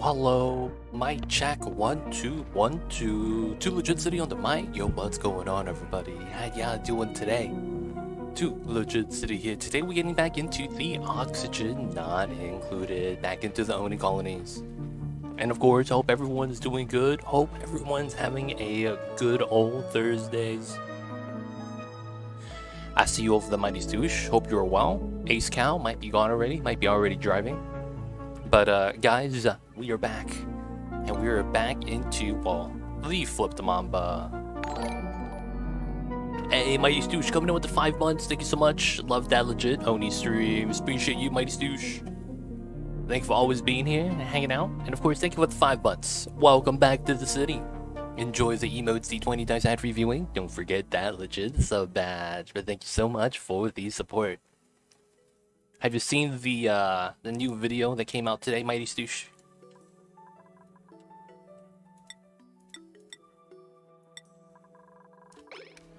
Hello. Mic check 1 2 1 2. Too Legit City on the mic. Yo, what's going on, everybody? How y'all doing today? Too Legit City here. Today we're getting back into the oxygen not included, back into the Oni colonies. And of course, hope everyone's doing good. Hope everyone's having a good old Thursdays. I see you over the Mighty Stoosh. Hope you're well. Ace Cow might be gone already, might be already driving. But guys, we are back. And we are back into, well, the Flip the Mamba. Hey, Mighty Stoosh, coming in with the 5 months. Thank you so much. Love that legit Oni streams. Appreciate you, Mighty Stoosh. Thank you for always being here and hanging out. And of course, thank you for the 5 months. Welcome back to the city. Enjoy the emotes D20 Dice ad reviewing. Don't forget that legit sub badge. But thank you so much for the support. Have you seen the new video that came out today, Mighty Stoosh?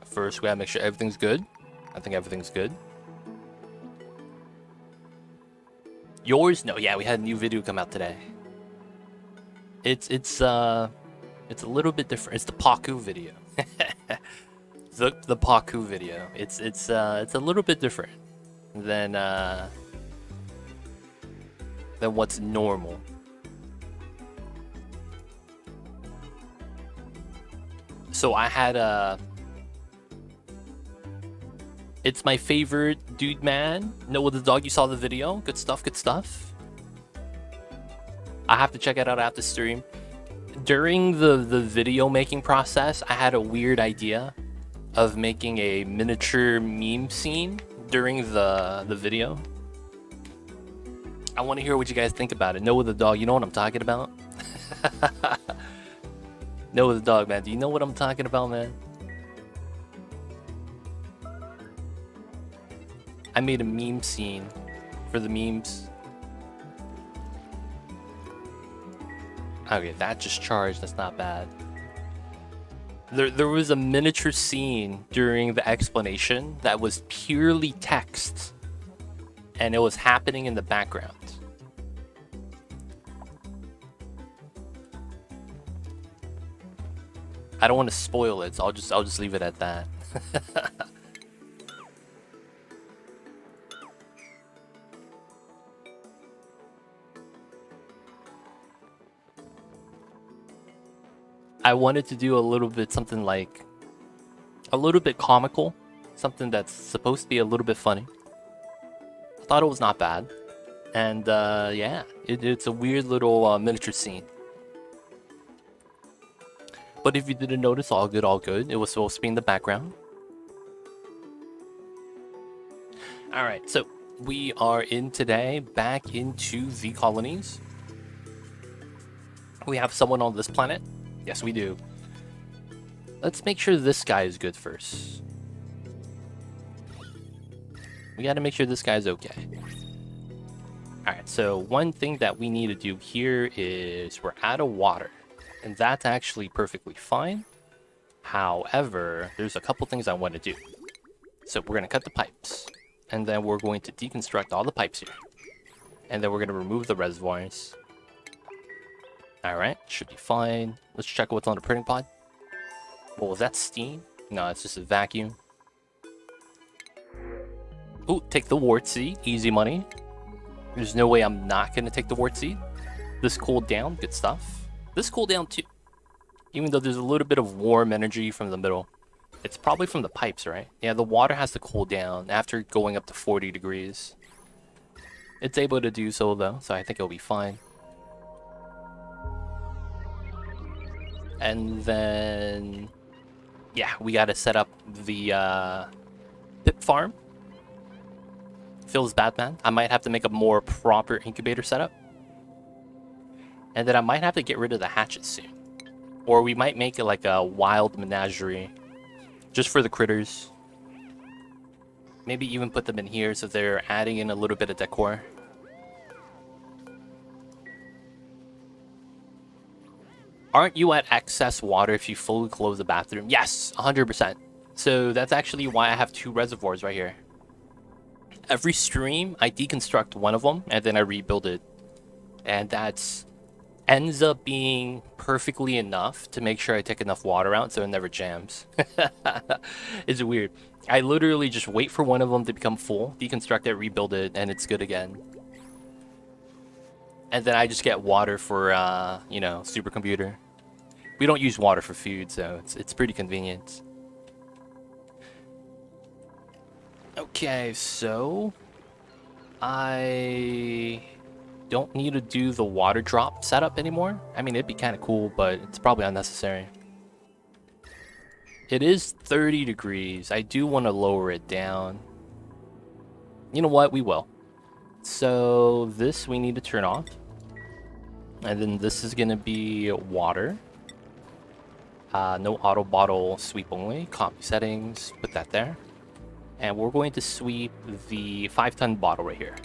First, we gotta make sure everything's good. I think everything's good. Yours? No, yeah, we had a new video come out today. It's a little bit different. It's the Paku video. the Paku video. It's a little bit different than what's normal. So I had it's my favorite dude, man. No, with the dog, you saw the video. Good stuff, good stuff. I have to check it out after stream. During the video making process, I had a weird idea of making a miniature meme scene during the video. I want to hear what you guys think about it. No, with the dog, you know what I'm talking about? No, with the dog, man. Do you know what I'm talking about, man? I made a meme scene for the memes. Okay, that just charged. That's not bad. There was a miniature scene during the explanation that was purely text. And it was happening in the background. I don't want to spoil it, so I'll just leave it at that. I wanted to do a little bit something like a little bit comical, something that's supposed to be a little bit funny. I thought it was not bad, and yeah, it's a weird little miniature scene. But if you didn't notice, all good, all good. It was supposed to be in the background. All right, so we are in today, back into the colonies. We have someone on this planet. Yes, we do. Let's make sure this guy is good first. We got to make sure this guy's okay. Alright, so one thing that we need to do here is we're out of water. And that's actually perfectly fine. However, there's a couple things I want to do. So we're going to cut the pipes. And then we're going to deconstruct all the pipes here. And then we're going to remove the reservoirs. Alright, should be fine. Let's check what's on the printing pod. Well, was that steam? No, it's just a vacuum. Ooh, take the wart seed. Easy money. There's no way I'm not going to take the wart seed. This cooled down. Good stuff. This cooled down too. Even though there's a little bit of warm energy from the middle. It's probably from the pipes, right? Yeah, the water has to cool down after going up to 40 degrees. It's able to do so though, so I think it'll be fine. And then, yeah, we got to set up the pip farm. Feels bad, man. I might have to make a more proper incubator setup. And then I might have to get rid of the hatches soon. Or we might make it like a wild menagerie. Just for the critters. Maybe even put them in here so they're adding in a little bit of decor. Aren't you at excess water if you fully close the bathroom? Yes, 100%. So that's actually why I have 2 reservoirs right here. Every stream, I deconstruct one of them, and then I rebuild it. And that's ends up being perfectly enough to make sure I take enough water out so it never jams. It's weird. I literally just wait for one of them to become full, deconstruct it, rebuild it, and it's good again. And then I just get water for, you know, supercomputer. We don't use water for food, so it's pretty convenient. Okay, so I don't need to do the water drop setup anymore. I mean, it'd be kind of cool, but it's probably unnecessary. It is 30 degrees. I do want to lower it down. You know what? We will. So this we need to turn off. And then this is going to be water. No auto bottle, sweep only. Copy settings, put that there. And we're going to sweep the 5-ton bottle right here.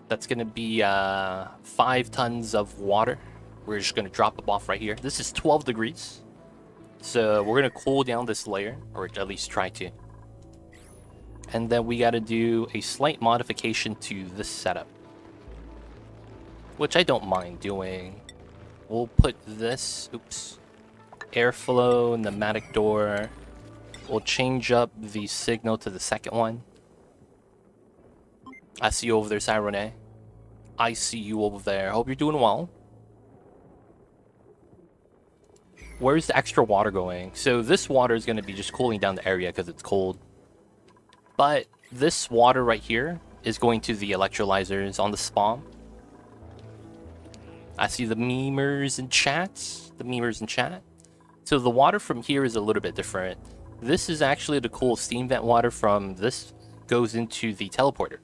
That's going to be 5 tons of water. We're just going to drop them off right here. This is 12 degrees. So we're going to cool down this layer, or at least try to. And then we got to do a slight modification to this setup, which I don't mind doing. We'll put this, oops, airflow, pneumatic door. We'll change up the signal to the second one. I see you over there, Cyrone. I see you over there. Hope you're doing well. Where's the extra water going? So this water is going to be just cooling down the area because it's cold. But this water right here is going to the electrolyzers on the spawn. I see the memers in chat. The memers in chat. So the water from here is a little bit different. This is actually the cool steam vent water from this goes into the teleporter,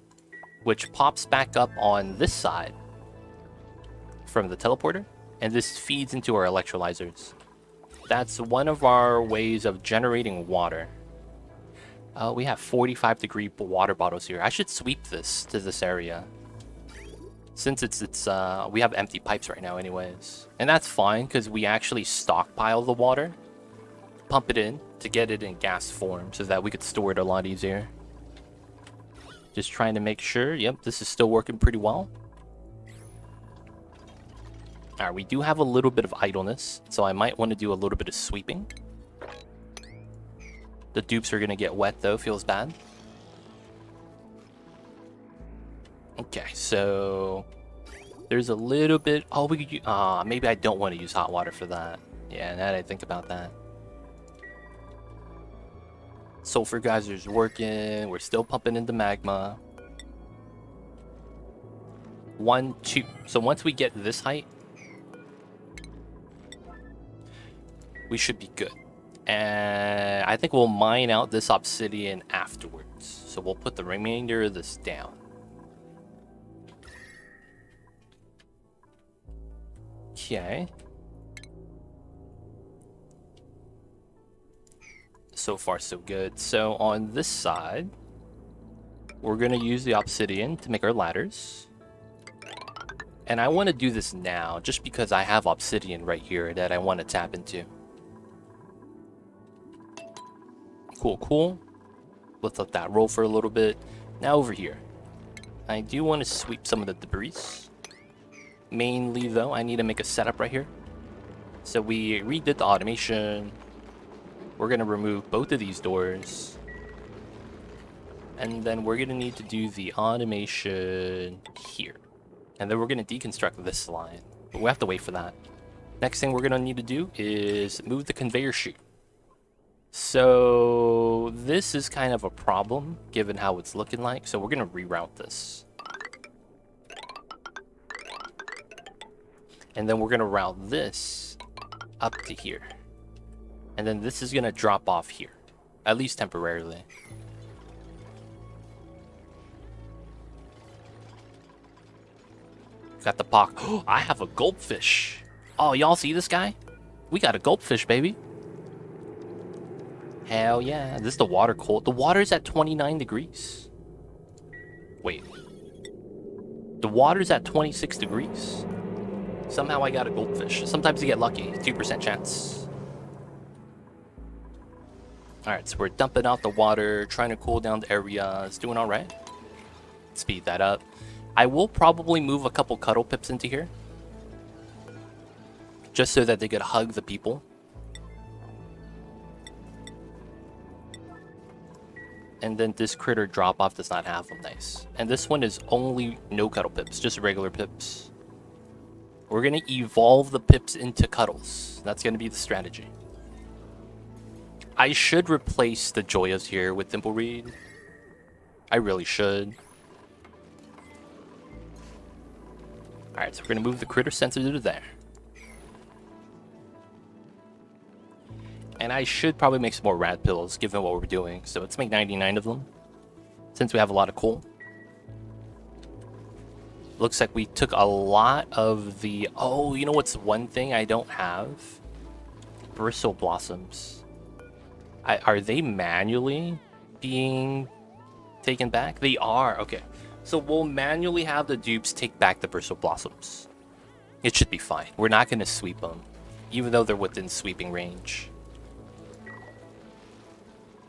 which pops back up on this side from the teleporter, and this feeds into our electrolyzers. That's one of our ways of generating water. We have 45-degree water bottles here. I should sweep this to this area. Since we have empty pipes right now anyways. And that's fine, because we actually stockpile the water, pump it in to get it in gas form so that we could store it a lot easier. Just trying to make sure. Yep, this is still working pretty well. Alright, we do have a little bit of idleness, so I might want to do a little bit of sweeping. The dupes are going to get wet though, feels bad. Okay, so there's a little bit. Oh, we could maybe I don't want to use hot water for that. Yeah, now that I think about that. Sulfur geysers working. We're still pumping into magma. 1, 2. So once we get this height, we should be good. And I think we'll mine out this obsidian afterwards. So we'll put the remainder of this down. Okay. So far, so good. So on this side, we're going to use the obsidian to make our ladders. And I want to do this now, just because I have obsidian right here that I want to tap into. Cool, cool. Let's let that roll for a little bit. Now over here, I do want to sweep some of the debris. Mainly though, I need to make a setup right here. So we redid the automation. We're going to remove both of these doors. And then we're going to need to do the automation here. And then we're going to deconstruct this line. But we have to wait for that. Next thing we're going to need to do is move the conveyor chute. So this is kind of a problem given how it's looking like. So we're going to reroute this. And then we're going to route this up to here. And then this is going to drop off here, at least temporarily. Got the pock. Oh, I have a goldfish. Oh, y'all see this guy? We got a goldfish, baby. Hell yeah. This is the water cold. The water's at 29 degrees. Wait. The water's at 26 degrees. Somehow I got a goldfish. Sometimes you get lucky. 2% chance. Alright, so we're dumping out the water, trying to cool down the area. It's doing alright. Speed that up. I will probably move a couple cuddle pips into here. just so that they could hug the people. And then this critter drop off does not have them. Nice. And this one is only no cuddle pips, just regular pips. We're gonna evolve the pips into cuddles. That's gonna be the strategy. I should replace the Joyas here with Thimbleweed. I really should. Alright, so we're gonna move the critter sensor to there. And I should probably make some more rat pills, given what we're doing. So let's make 99 of them, since we have a lot of coal. Looks like we took a lot of the... Oh, you know what's one thing I don't have? Bristle blossoms. Are they manually being taken back? They are, okay. So we'll manually have the dupes take back the bristle blossoms. It should be fine. We're not going to sweep them, even though they're within sweeping range.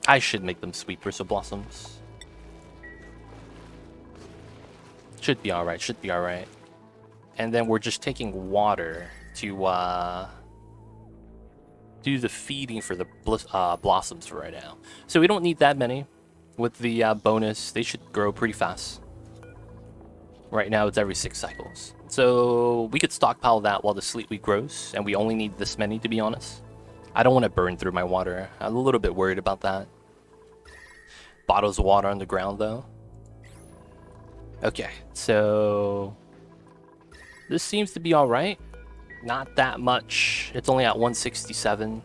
I should make them sweep bristle blossoms. Should be alright, should be alright. And then we're just taking water to do the feeding for the blossoms for right now. So we don't need that many. With the bonus, they should grow pretty fast. Right now it's every 6 cycles. So we could stockpile that while the Sleetweed grows, and we only need this many, to be honest. I don't want to burn through my water. I'm a little bit worried about that. Bottles of water on the ground, though. Okay, so this seems to be alright. Not that much. It's only at 167.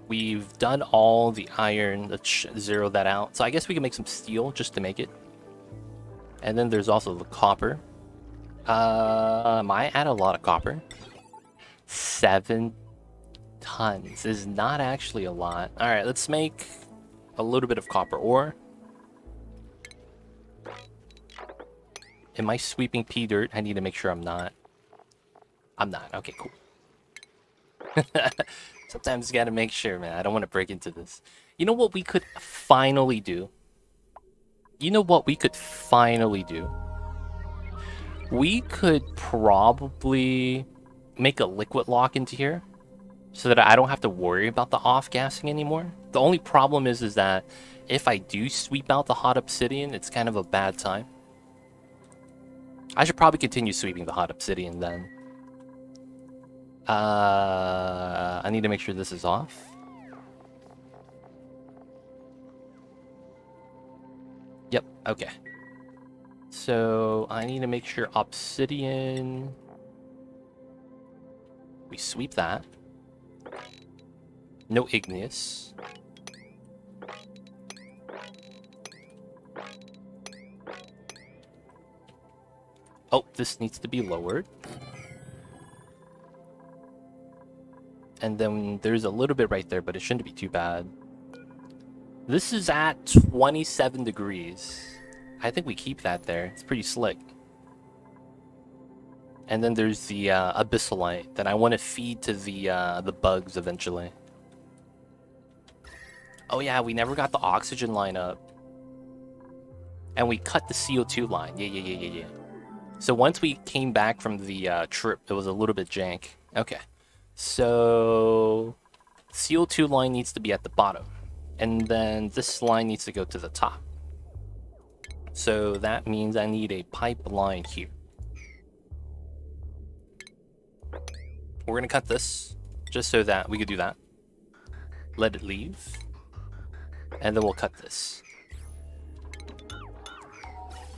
We've done all the iron. Let's zero that out. So I guess we can make some steel just to make it. And then there's also the copper. Might add a lot of copper. 7 tons is not actually a lot. Alright, let's make a little bit of copper ore. Am I sweeping pea dirt? I need to make sure I'm not. I'm not. Okay, cool. Sometimes you gotta make sure, man. I don't want to break into this. You know what we could finally do? You know what we could finally do? We could probably make a liquid lock into here so that I don't have to worry about the off-gassing anymore. The only problem is that if I do sweep out the hot obsidian, it's kind of a bad time. I should probably continue sweeping the hot obsidian then. I need to make sure this is off. Yep, okay. So I need to make sure obsidian... We sweep that. No igneous. Oh, this needs to be lowered. And then there's a little bit right there, but it shouldn't be too bad. This is at 27 degrees. I think we keep that there. It's pretty slick. And then there's the abyssalite that I want to feed to the bugs eventually. Oh yeah, we never got the oxygen line up. And we cut the CO2 line. Yeah. So once we came back from the trip, it was a little bit jank. Okay. So CO2 line needs to be at the bottom. And then this line needs to go to the top. So that means I need a pipeline here. We're going to cut this just so that we could do that. Let it leave. And then we'll cut this.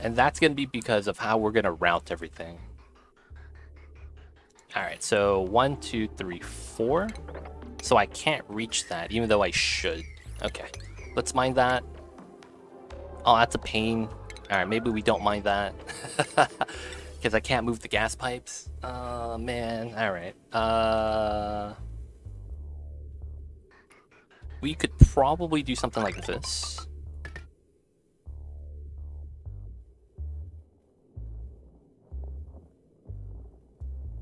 And that's going to be because of how we're going to route everything. Alright, so 1, 2, 3, 4. So I can't reach that, even though I should. Okay, let's mine that. Oh, that's a pain. Alright, maybe we don't mind that. Because I can't move the gas pipes. Oh, man. Alright. We could probably do something like this.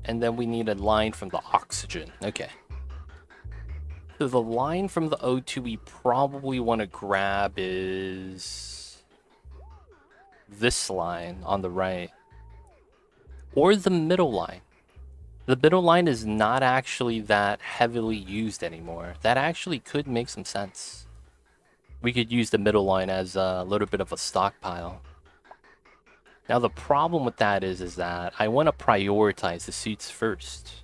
And then we need a line from the oxygen. Okay. So the line from the O2 we probably want to grab is this line on the right. Or the middle line. The middle line is not actually that heavily used anymore. That actually could make some sense. We could use the middle line as a little bit of a stockpile. Now the problem with that is that I want to prioritize the suits first.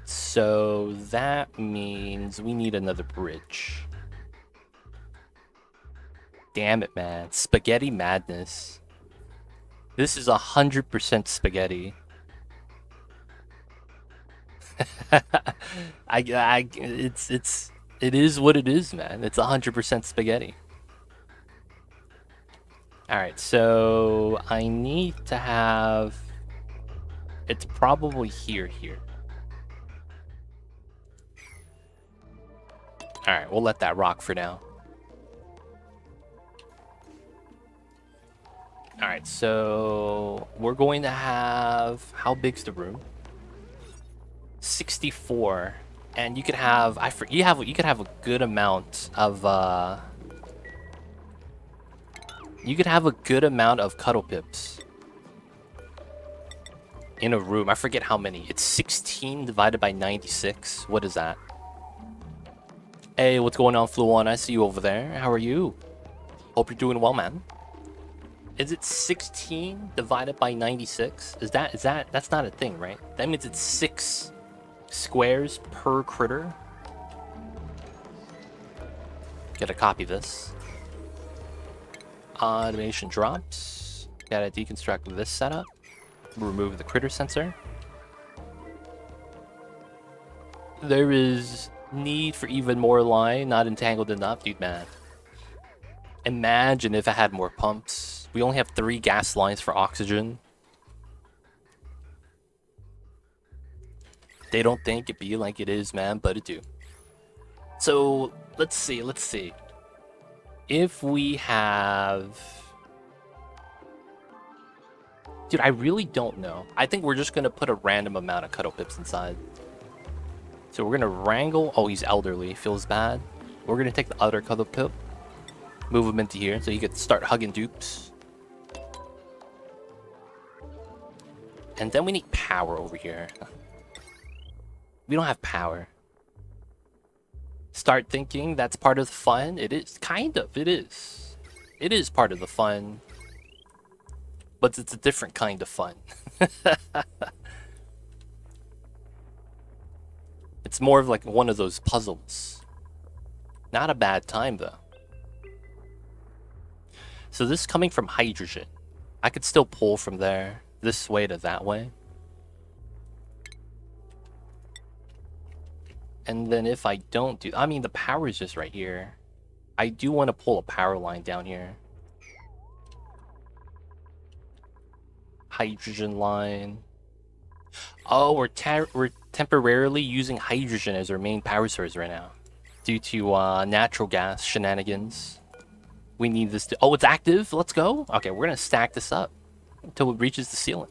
So that means we need another bridge. Damn it, man. Spaghetti madness. This is 100% spaghetti. It is what it is, man. It's 100% spaghetti. All right, so I need to have. It's probably here. All right, we'll let that rock for now. All right, so we're going to have. How big's the room? 64, and you could have. You could have a good amount of. You could have a good amount of cuddle pips in a room. I forget how many. It's 16 divided by 96. What is that? Hey, what's going on, Fluon? I see you over there. How are you? Hope you're doing well, man. Is it 16 divided by 96? That's not a thing, right? That means it's 6 squares per critter. Gotta copy this. Automation drops. Gotta deconstruct this setup. Remove the critter sensor. There is need for even more line, not entangled enough, dude, man. Imagine if I had more pumps. We only have 3 gas lines for oxygen. They don't think it be like it is, man, but it do. So, let's see. If we have... Dude, I really don't know. I think we're just gonna put a random amount of cuddle pips inside. So we're gonna wrangle... Oh, he's elderly. Feels bad. We're gonna take the other cuddle pip. Move him into here so he could start hugging dupes. And then we need power over here. We don't have power. Start thinking that's part of the fun. It is. Kind of. It is. It is part of the fun. But it's a different kind of fun. It's more of like one of those puzzles. Not a bad time, though. So this is coming from hydrogen. I could still pull from there. This way to that way. And then if I don't do... I mean, the power is just right here. I do want to pull a power line down here. Hydrogen line. Oh, we're temporarily using hydrogen as our main power source right now. Due to natural gas shenanigans. We need this to... Oh, it's active? Let's go. Okay, we're going to stack this up until it reaches the ceiling.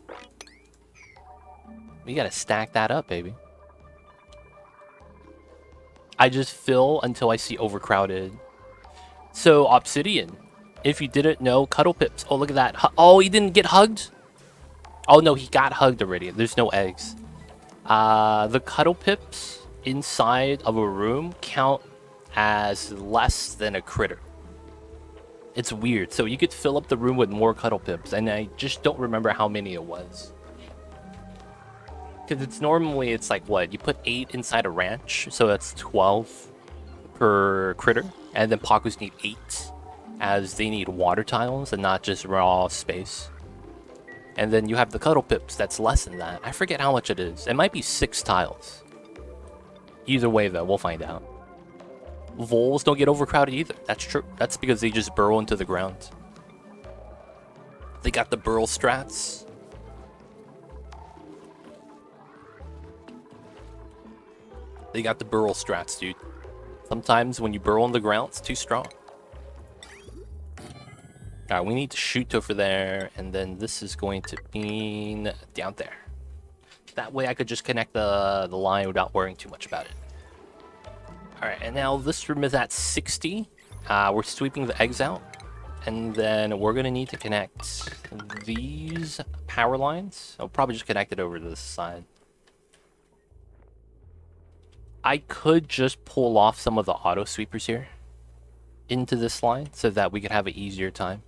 We got to stack that up, baby. I just fill until I see overcrowded. So, Obsidian, if you didn't know, cuddle pips. Oh, look at that. Oh, he didn't get hugged? Oh, no, he got hugged already. There's no eggs. The cuddle pips inside of a room count as less than a critter. It's weird. So you could fill up the room with more cuddle pips, and I just don't remember how many it was. Because it's normally, it's like, what? You put 8 inside a ranch, so that's 12 per critter. And then Pacus need 8, as they need water tiles and not just raw space. And then you have the cuddle pips, that's less than that. I forget how much it is. It might be 6 tiles. Either way, though, we'll find out. Voles don't get overcrowded either. That's true. That's because they just burrow into the ground. They got the burrow strats. They got the burrow strats, dude. Sometimes when you burrow in the ground, it's too strong. Alright, we need to shoot over there, and then this is going to be down there. That way I could just connect the line without worrying too much about it. Alright, and now this room is at 60. We're sweeping the eggs out. And then we're gonna need to connect these power lines. I'll probably just connect it over to this side. I could just pull off some of the auto sweepers here into this line so that we could have an easier time.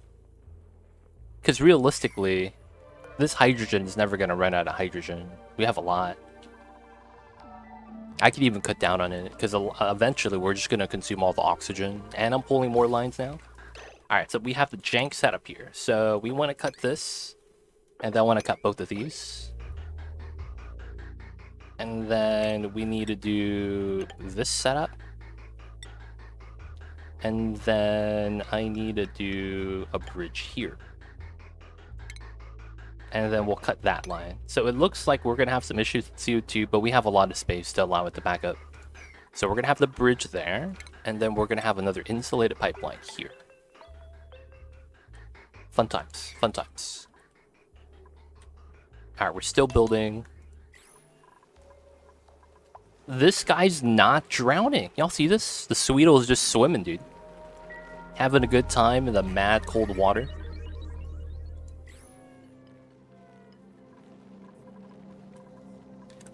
Because realistically, this hydrogen is never gonna run out of hydrogen. We have a lot. I could even cut down on it because eventually we're just gonna consume all the oxygen. And I'm pulling more lines now. Alright, so we have the jank setup here. So we want to cut this, and then I want to cut both of these. And then we need to do this setup. And then I need to do a bridge here. And then we'll cut that line. So it looks like we're going to have some issues with CO2, but we have a lot of space to allow it to back up. So we're going to have the bridge there, and then we're going to have another insulated pipeline here. Fun times, fun times. Alright, we're still building. This guy's not drowning. Y'all see this? The Sweetle is just swimming, dude. Having a good time in the mad cold water.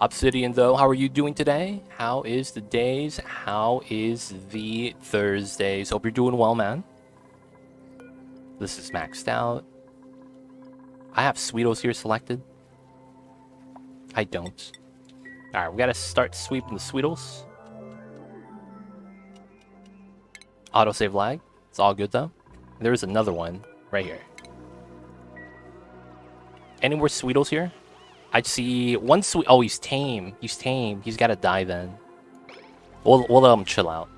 Obsidian, though, how are you doing today? How is the days? How is the Thursdays? Hope you're doing well, man. This is maxed out. I have Sweetles here selected. I don't. Alright, we gotta start sweeping the Sweetles. Autosave lag. It's all good, though. There is another one right here. Any more Sweetles here? I see one sweet. Oh, he's tame. He's tame. He's gotta die then. We'll let him chill out.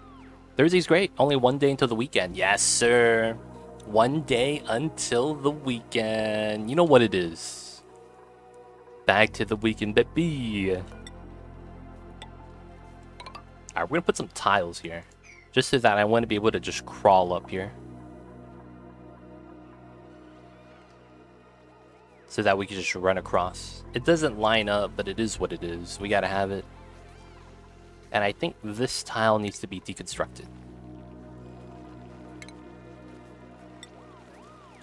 Thursday's great. Only one day until the weekend. Yes, sir. One day until the weekend. You know what it is. Back to the weekend, baby. Alright, we're gonna put some tiles here. Just so that I want to be able to just crawl up here. So that we can just run across. It doesn't line up, but it is what it is. We gotta have it. And I think this tile needs to be deconstructed.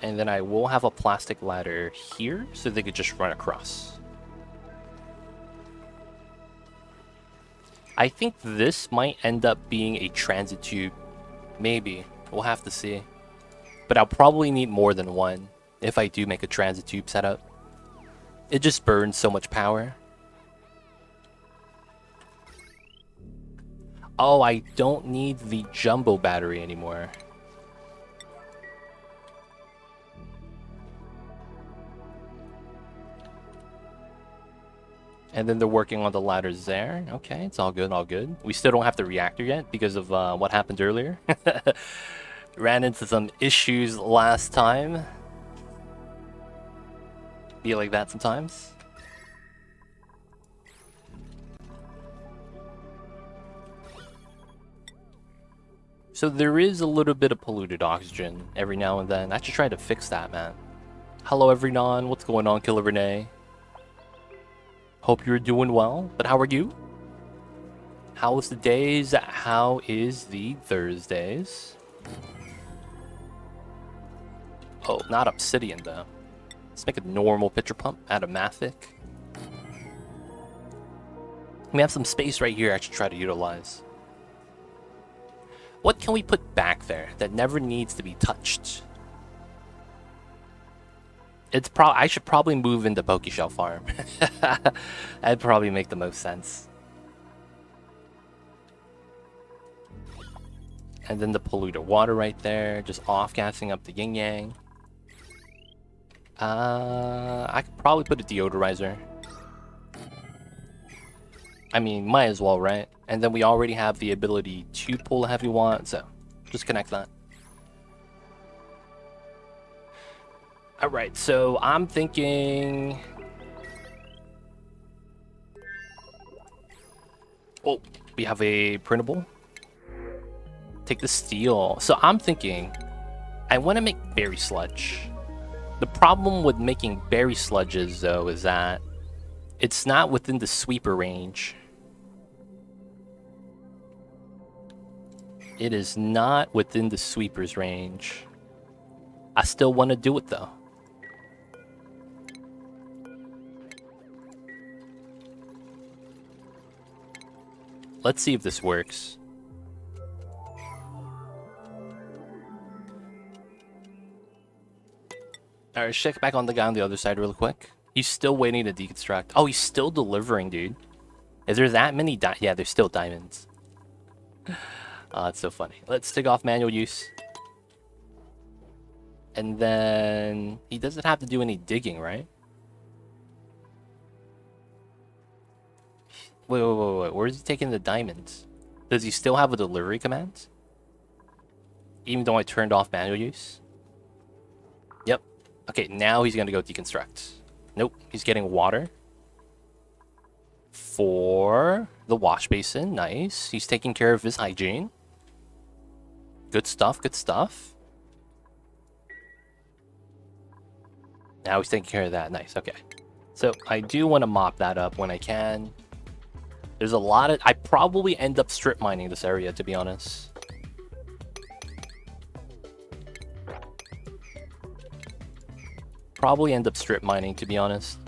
And then I will have a plastic ladder here, so they could just run across. I think this might end up being a transit tube. Maybe. We'll have to see. But I'll probably need more than one if I do make a transit tube setup. It just burns so much power. Oh, I don't need the jumbo battery anymore. And then they're working on the ladders there. Okay, it's all good, all good. We still don't have the reactor yet because of what happened earlier. Ran into some issues last time. Be like that sometimes. So there is a little bit of polluted oxygen every now and then. I should try to fix that, man. Hello, everyone. What's going on, Killer Renee? Hope you're doing well. But how are you? How is the days? How is the Thursdays? Oh, not obsidian, though. Let's make a normal pitcher pump out of Mathic. We have some space right here I should try to utilize. What can we put back there that never needs to be touched? It's I should probably move into Pokeshell Farm. That'd probably make the most sense. And then the polluted water right there, just off-gassing up the yin-yang. I could probably put a deodorizer. I mean, might as well, right? And then we already have the ability to pull a heavy wand, so just connect that. Alright, so I'm thinking... Oh, we have a printable. Take the steel. So I'm thinking I want to make berry sludge. The problem with making berry sludges, though, is that it's not within the sweeper range. It is not within the sweeper's range. I still want to do it though. Let's see if this works. Alright, check back on the guy on the other side real quick. He's still waiting to deconstruct. Oh, he's still delivering, dude. Is there that many yeah, there's still diamonds. Oh, it's so funny. Let's take off manual use. And then he doesn't have to do any digging, right? Wait. Where's he taking the diamonds? Does he still have a delivery command? Even though I turned off manual use? Yep. Okay, now he's gonna go deconstruct. Nope, he's getting water. For the wash basin, nice. He's taking care of his hygiene. Good stuff, good stuff. Now he's taking care of that, nice, okay. So I do want to mop that up when I can. There's a lot of... I probably end up strip mining this area, to be honest. Probably end up strip mining, to be honest.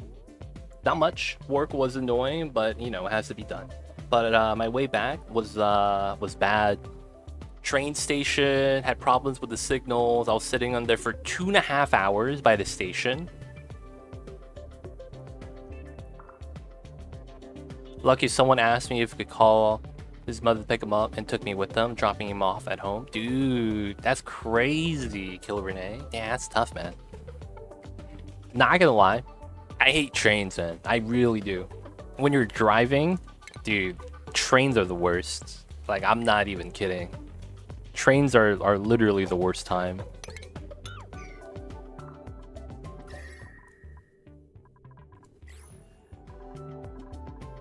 Not much. Work was annoying, but, you know, it has to be done. But my way back was bad. Train station, had problems with the signals. I was sitting on there for 2.5 hours by the station. Lucky someone asked me if I could call his mother to pick him up and took me with them, dropping him off at home. Dude, that's crazy, Kill Renee. Yeah, that's tough, man. Not gonna lie, I hate trains, man. I really do. When you're driving, dude, trains are the worst. Like, I'm not even kidding. Trains are literally the worst time.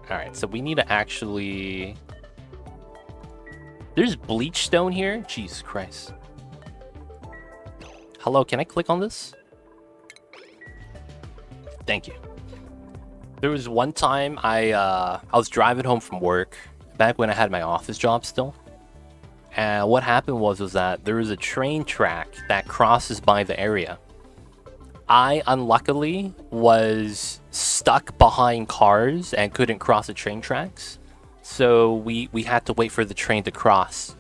Alright, so we need to actually... There's bleach stone here? Jesus Christ. Hello, can I click on this? Thank you. There was one time I was driving home from work, back when I had my office job still. And what happened was that there was a train track that crosses by the area. I unluckily was stuck behind cars and couldn't cross the train tracks. So we had to wait for the train to cross.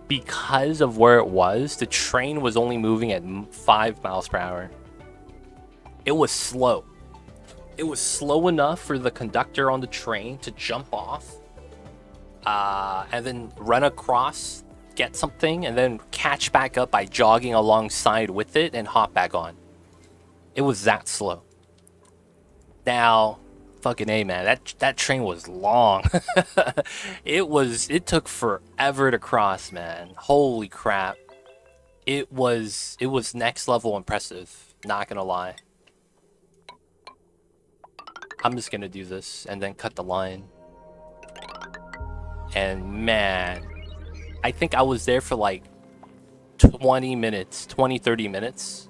Because of where it was, the train was only moving at 5 miles per hour. It was slow. It was slow enough for the conductor on the train to jump off and then run across, get something, and then catch back up by jogging alongside with it and hop back on. It was that slow. Now, fucking A, man, that train was long. It took forever to cross, man. Holy crap. It was next level impressive, not gonna lie. I'm just gonna do this and then cut the line. And man, I think I was there for like 20 minutes, 30 minutes.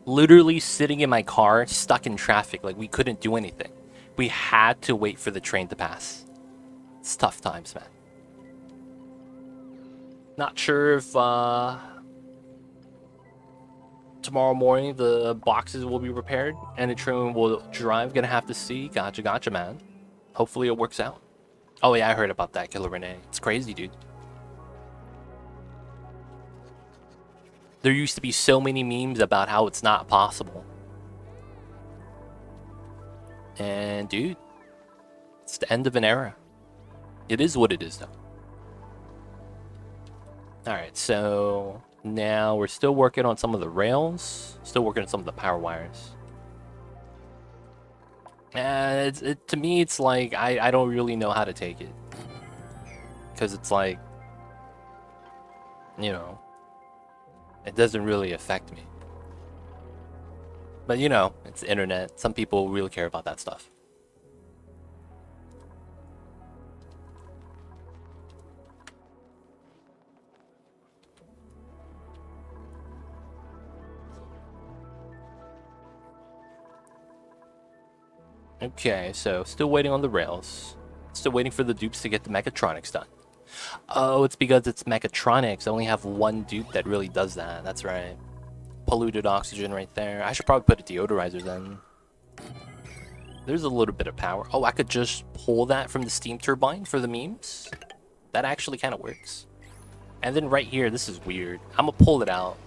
Literally sitting in my car, stuck in traffic, like we couldn't do anything. We had to wait for the train to pass. It's tough times, man. Not sure if tomorrow morning the boxes will be repaired and the train will drive. Gonna have to see. Gotcha, man. Hopefully it works out. Oh yeah, I heard about that, Killer Renee. It's crazy, dude. There used to be so many memes about how it's not possible. And dude, it's the end of an era. It is what it is, though. Alright, so now we're still working on some of the rails. Still working on some of the power wires. And to me, it's like, I don't really know how to take it. Because it's like, you know, it doesn't really affect me. But you know, it's the internet. Some people really care about that stuff. Okay, so still waiting on the rails. Still waiting for the dupes to get the mechatronics done. Oh, it's because it's mechatronics. I only have one dupe that really does that. That's right. polluted oxygen right there. I should probably put a deodorizer then. There's a little bit of power. Oh, I could just pull that from the steam turbine for the memes. That actually kind of works. And then right here, this is weird. I'm gonna pull it out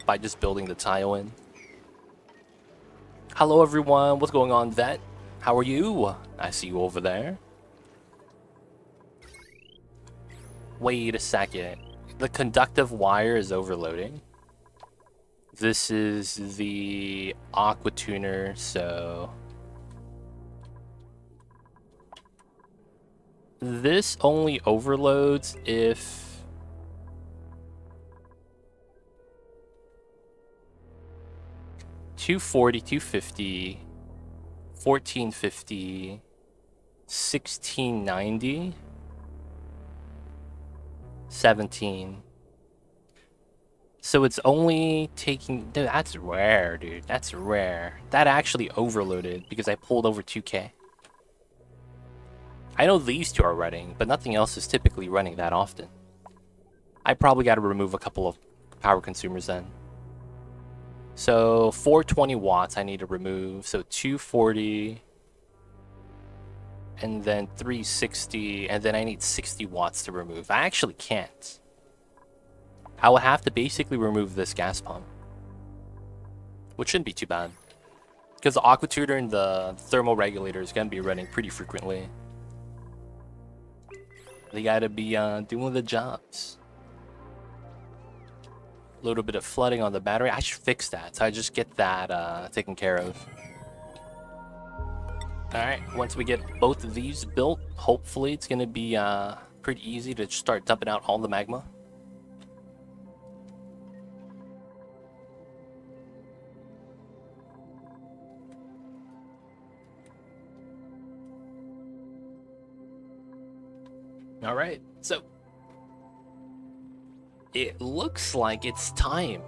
by just building the tile in. Hello everyone, what's going on, Vet? How are you? I see you over there. Wait a second. The conductive wire is overloading. This is the aqua tuner, so this only overloads if 240, 250, 1450, 1690, 17. So it's only taking... Dude, that's rare, dude. That's rare. That actually overloaded because I pulled over 2K. I know these two are running, but nothing else is typically running that often. I probably got to remove a couple of power consumers then. So 420 watts I need to remove. So 240. And then 360. And then I need 60 watts to remove. I actually can't. I will have to basically remove this gas pump. Which shouldn't be too bad. Because the aqua tutor and the thermal regulator is going to be running pretty frequently. They got to be doing the jobs. A little bit of flooding on the battery. I should fix that. So I just get that taken care of. Alright, once we get both of these built, hopefully it's going to be pretty easy to start dumping out all the magma. Alright, so it looks like it's time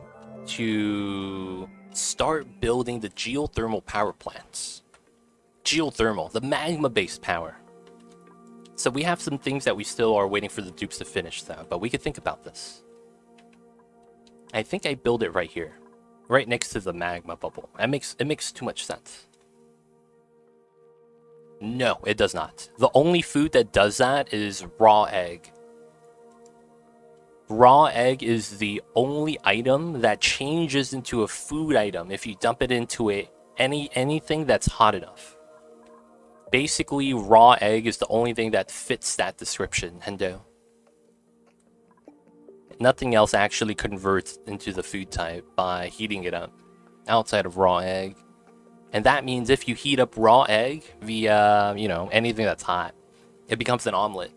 to start building the geothermal power plants. Geothermal, the magma-based power. So we have some things that we still are waiting for the dupes to finish though, but we could think about this. I think I build it right here, right next to the magma bubble. It makes too much sense. No, it does not. The only food that does that is raw egg. Raw egg is the only item that changes into a food item if you dump it into anything that's hot enough. Basically, raw egg is the only thing that fits that description, Hendo. Nothing else actually converts into the food type by heating it up outside of raw egg. And that means if you heat up raw egg via, anything that's hot, it becomes an omelet.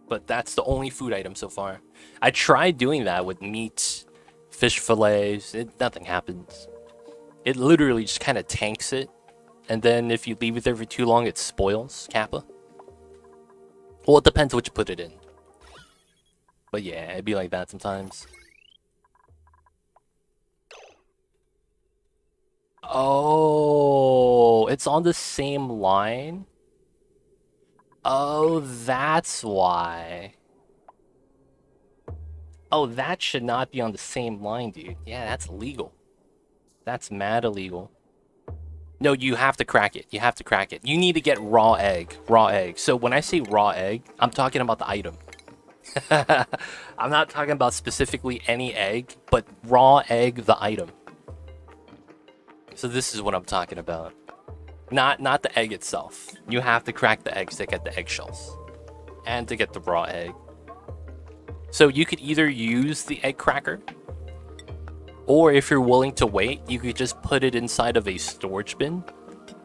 But that's the only food item so far. I tried doing that with meat, fish fillets. Nothing happens. It literally just kind of tanks it. And then if you leave it there for too long, it spoils Kappa. Well, it depends what you put it in. But yeah, it'd be like that sometimes. Oh, it's on the same line? Oh, that's why. Oh, that should not be on the same line, dude. Yeah, that's illegal. That's mad illegal. No, you have to crack it. You have to crack it. You need to get raw egg. Raw egg. So when I say raw egg, I'm talking about the item. I'm not talking about specifically any egg, but raw egg, the item. So this is what I'm talking about. Not the egg itself. You have to crack the eggs to get the eggshells. And to get the raw egg. So you could either use the egg cracker, or if you're willing to wait, you could just put it inside of a storage bin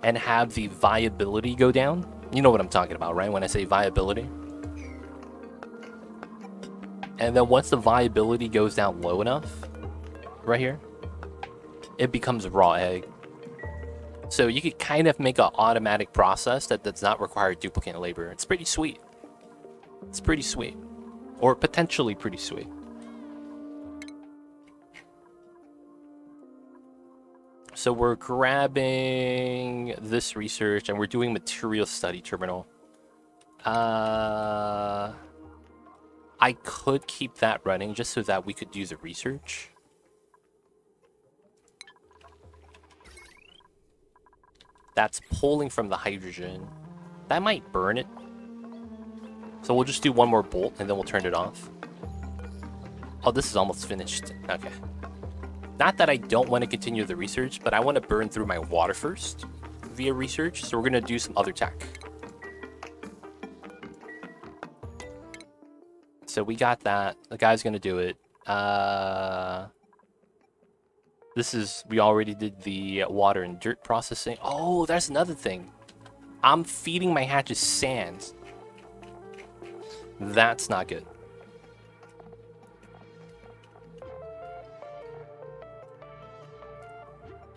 and have the viability go down. You know what I'm talking about, right? When I say viability. And then once the viability goes down low enough, right here, it becomes raw egg. So you could kind of make an automatic process that does not require duplicate labor. It's pretty sweet. It's pretty sweet. Or potentially pretty sweet. So we're grabbing this research and we're doing material study terminal. I could keep that running just so that we could do the research. That's pulling from the hydrogen. That might burn it. So we'll just do one more bolt and then we'll turn it off. Oh, this is almost finished. Okay. Not that I don't want to continue the research, but I want to burn through my water first via research. So we're going to do some other tech. So we got that. The guy's going to do it. We already did the water and dirt processing. Oh, that's another thing. I'm feeding my hatches sand. That's not good.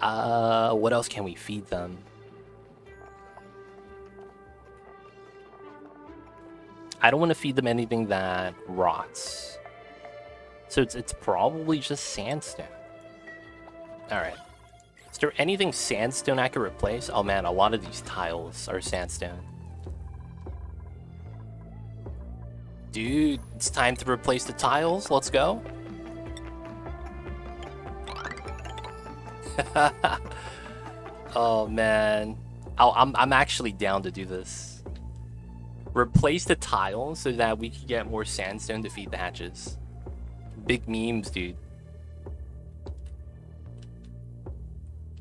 What else can we feed them? I don't want to feed them anything that rots. So it's probably just sandstone. Alright. Is there anything sandstone I could replace? Oh man, a lot of these tiles are sandstone. Dude, it's time to replace the tiles. Let's go. Oh man. I'm actually down to do this. Replace the tiles so that we can get more sandstone to feed the hatches. Big memes, dude.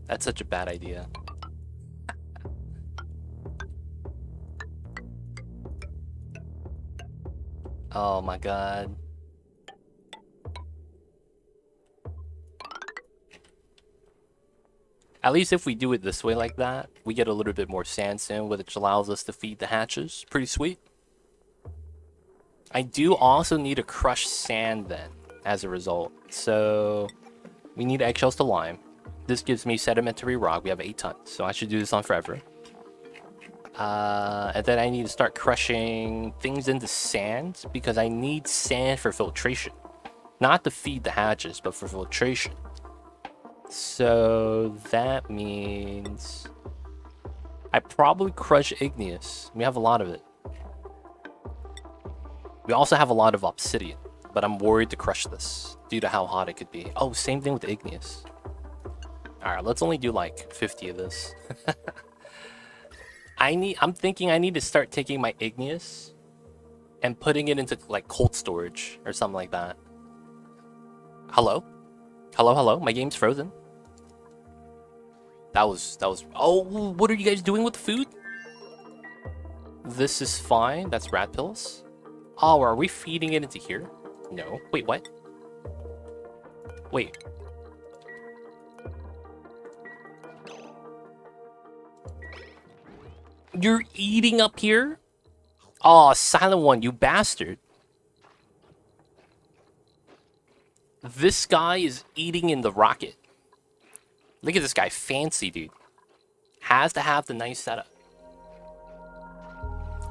That's such a bad idea. Oh my god. At least if we do it this way like that, we get a little bit more sandstone, which allows us to feed the hatches. Pretty sweet. I do also need to crush sand then, as a result. So, we need eggshells to lime. This gives me sedimentary rock. We have 8 tons, so I should do this on forever. And then I need to start crushing things into sand, because I need sand for filtration. Not to feed the hatches, but for filtration. So that means I probably crush igneous. We have a lot of it. We also have a lot of obsidian, but I'm worried to crush this due to how hot it could be. Oh, same thing with the igneous. Alright, let's only do like 50 of this. I'm thinking I need to start taking my igneous and putting it into like cold storage or something like that. Hello? Hello? My game's frozen. That was... Oh, what are you guys doing with the food? This is fine. That's rat pills. Oh, are we feeding it into here? No. Wait, what? Wait. You're eating up here? Aw, Silent One, you bastard. This guy is eating in the rocket. Look at this guy, fancy, dude. Has to have the nice setup.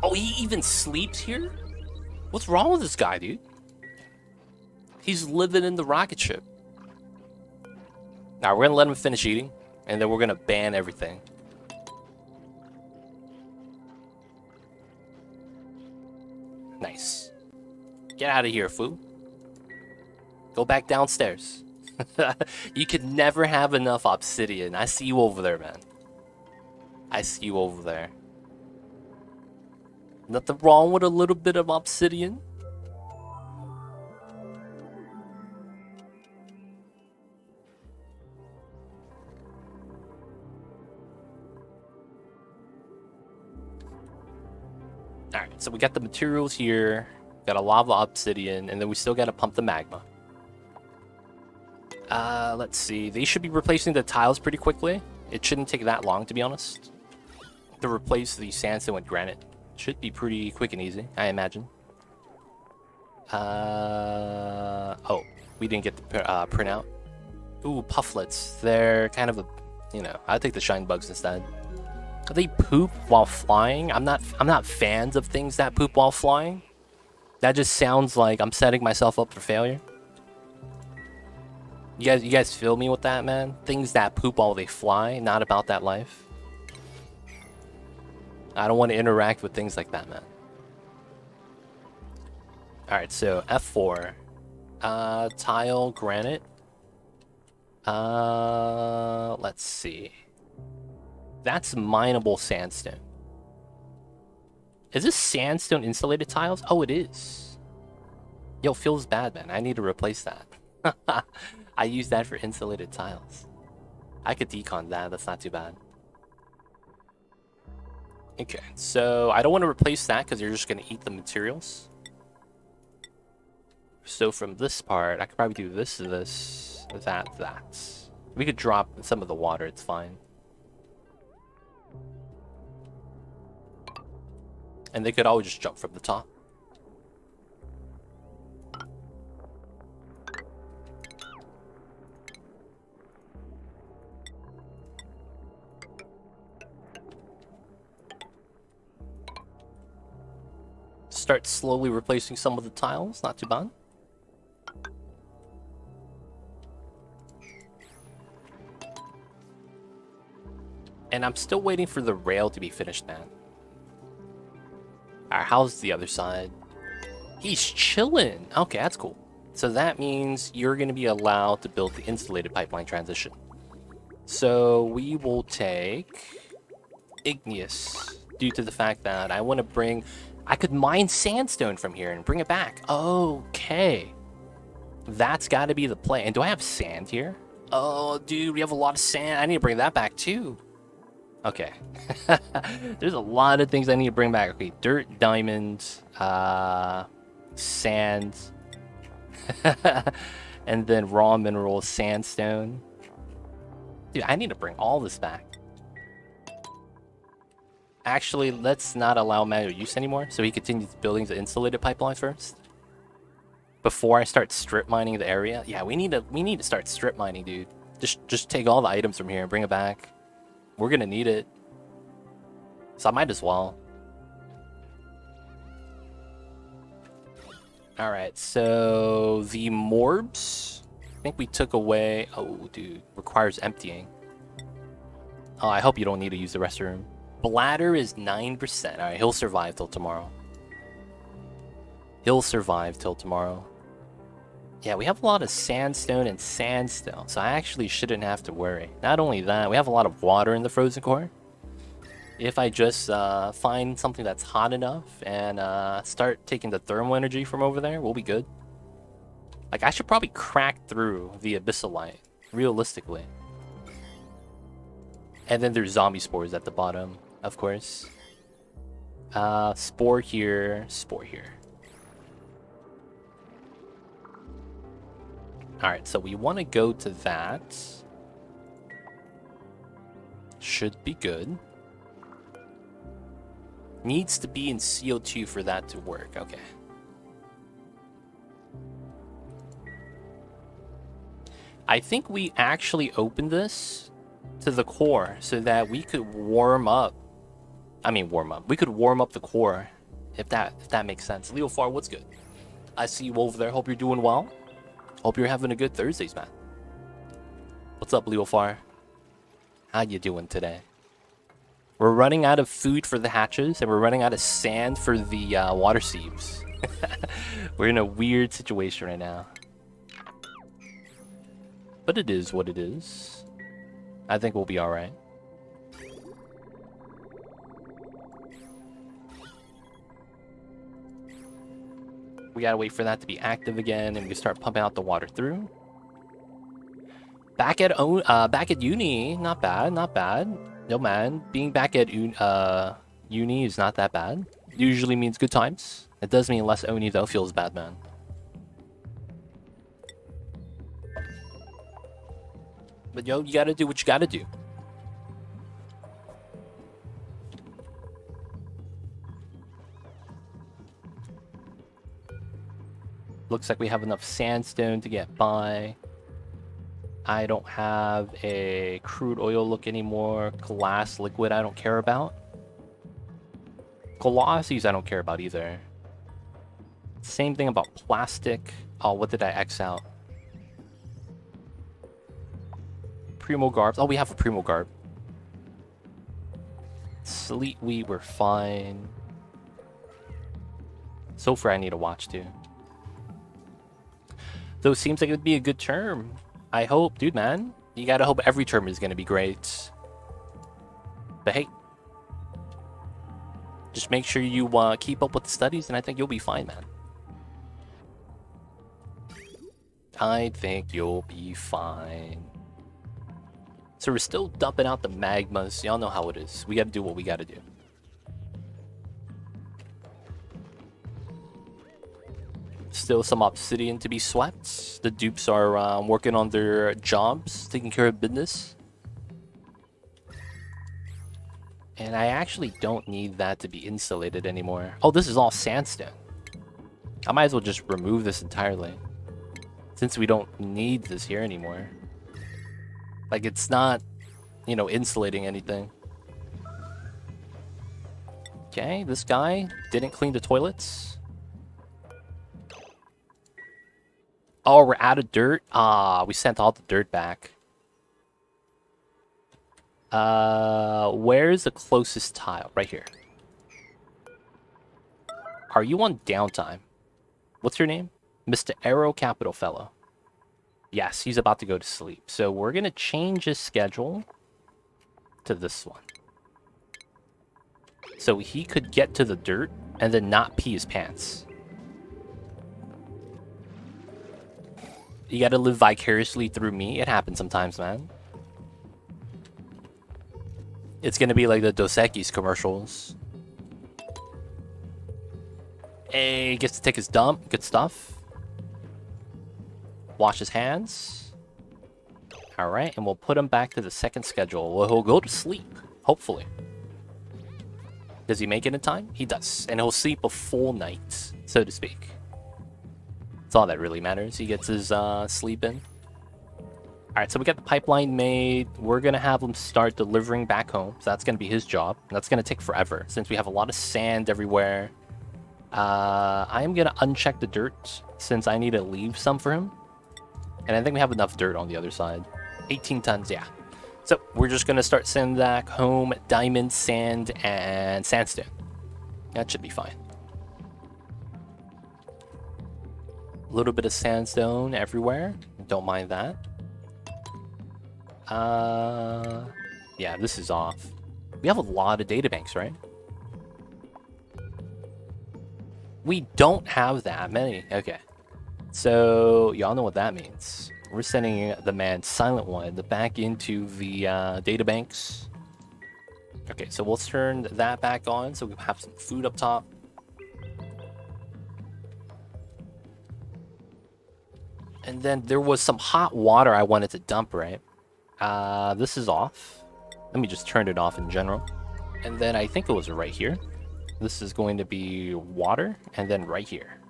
Oh, he even sleeps here? What's wrong with this guy, dude? He's living in the rocket ship. Now, we're gonna let him finish eating, and then we're gonna ban everything. Nice. Get out of here, fool. Go back downstairs. You could never have enough obsidian. I see you over there, man. I see you over there. Nothing wrong with a little bit of obsidian. Alright, so we got the materials here. Got a lava obsidian, and then we still gotta pump the magma. Let's see. They should be replacing the tiles pretty quickly. It shouldn't take that long, to be honest. To replace the sandstone with granite. Should be pretty quick and easy, I imagine. Oh, we didn't get the printout. Ooh, pufflets. They're kind of a, you know, I'll take the shine bugs instead. They poop while flying. I'm not fans of things that poop while flying. That just sounds like I'm setting myself up for failure. You guys feel me with that, man? Things that poop while they fly, not about that life. I don't want to interact with things like that, man. Alright, so F4. Tile, granite. Let's see. That's mineable sandstone. Is this sandstone insulated tiles? Oh, it is. Yo, feels bad, man. I need to replace that. I use that for insulated tiles. I could decon that. That's not too bad. Okay, so I don't want to replace that because you're just going to eat the materials. So from this part, I could probably do this, that. We could drop some of the water. It's fine. And they could always just jump from the top. Start slowly replacing some of the tiles. Not too bad. And I'm still waiting for the rail to be finished, man. Alright, how's the other side? He's chilling. Okay, that's cool. So that means you're going to be allowed to build the insulated pipeline transition. So we will take igneous due to the fact that I want to bring... I could mine sandstone from here and bring it back. Okay. That's got to be the play. And do I have sand here? Oh, dude, we have a lot of sand. I need to bring that back too. Okay. There's a lot of things I need to bring back. Okay, dirt, diamonds, sand, and then raw minerals, sandstone. Dude, I need to bring all this back. Actually, let's not allow manual use anymore, so he continues building the insulated pipeline first. Before I start strip mining the area. Yeah, we need to start strip mining, dude. Just take all the items from here and bring it back. We're gonna need it. So I might as well. Alright, so the morbs, I think we took away... Oh, dude, requires emptying. Oh, I hope you don't need to use the restroom. Bladder is 9%. Alright, he'll survive till tomorrow. He'll survive till tomorrow. Yeah, we have a lot of sandstone and sandstone, so I actually shouldn't have to worry. Not only that, we have a lot of water in the frozen core. If I just find something that's hot enough and start taking the thermal energy from over there, we'll be good. Like, I should probably crack through the abyssal light, realistically. And then there's zombie spores at the bottom, of course. Spore here, spore here. Alright, so we want to go to that. Should be good. Needs to be in CO2 for that to work. Okay. I think we actually opened this to the core so that we could warm up. I mean, warm up. We could warm up the core, if that makes sense. Leo Far, what's good? I see you over there. Hope you're doing well. Hope you're having a good Thursdays, man. What's up, Leo Far? How you doing today? We're running out of food for the hatches, and we're running out of sand for the water sieves. We're in a weird situation right now. But it is what it is. I think we'll be alright. We gotta wait for that to be active again, and we start pumping out the water through. Back at uni, not bad, not bad. No man, being back at uni is not that bad. Usually means good times. It does mean less oni though. Feels bad, man. But yo, you gotta do what you gotta do. Looks like we have enough sandstone to get by. I don't have a crude oil look anymore. Glass liquid I don't care about. Glossies I don't care about either. Same thing about plastic. Oh, what did I X out? Primo Garbs. Oh, we have a Primo Garb. Sleet wheat, we're fine. Sulfur I need to watch too. Though it seems like it would be a good term. I hope, dude, man. You gotta hope every term is gonna be great. But hey, just make sure you keep up with the studies, and I think you'll be fine, man. I think you'll be fine. So we're still dumping out the magmas. Y'all know how it is. We gotta do what we gotta do. Still some obsidian to be swept. The dupes are working on their jobs, taking care of business. And I actually don't need that to be insulated anymore. Oh, this is all sandstone. I might as well just remove this entirely, since we don't need this here anymore. Like, it's not, you know, insulating anything. Okay, this guy didn't clean the toilets. Oh, we're out of dirt? Ah, we sent all the dirt back. Where's the closest tile? Right here. Are you on downtime? What's your name? Mr. Arrow Capital Fellow. Yes, he's about to go to sleep. So we're going to change his schedule to this one. So he could get to the dirt and then not pee his pants. You gotta live vicariously through me. It happens sometimes, man. It's gonna be like the Dos Equis commercials. Hey, he gets to take his dump. Good stuff. Wash his hands. Alright, and we'll put him back to the second schedule. Well, he'll go to sleep, hopefully. Does he make it in time? He does. And he'll sleep a full night, so to speak. That's all that really matters. He gets his sleep in. Alright, so we got the pipeline made. We're going to have him start delivering back home. So that's going to be his job. That's going to take forever, since we have a lot of sand everywhere. I am going to uncheck the dirt, since I need to leave some for him. And I think we have enough dirt on the other side. 18 tons, yeah. So we're just going to start sending back home diamond, sand, and sandstone. That should be fine. A little bit of sandstone everywhere. Don't mind that. Yeah, this is off. We have a lot of databanks, right? We don't have that many. Okay. So, y'all know what that means. We're sending the man Silent One back into the databanks. Okay, so we'll turn that back on so we have some food up top. And then there was some hot water I wanted to dump, right? This is off. Let me just turn it off in general. And then I think it was right here. This is going to be water, and then right here.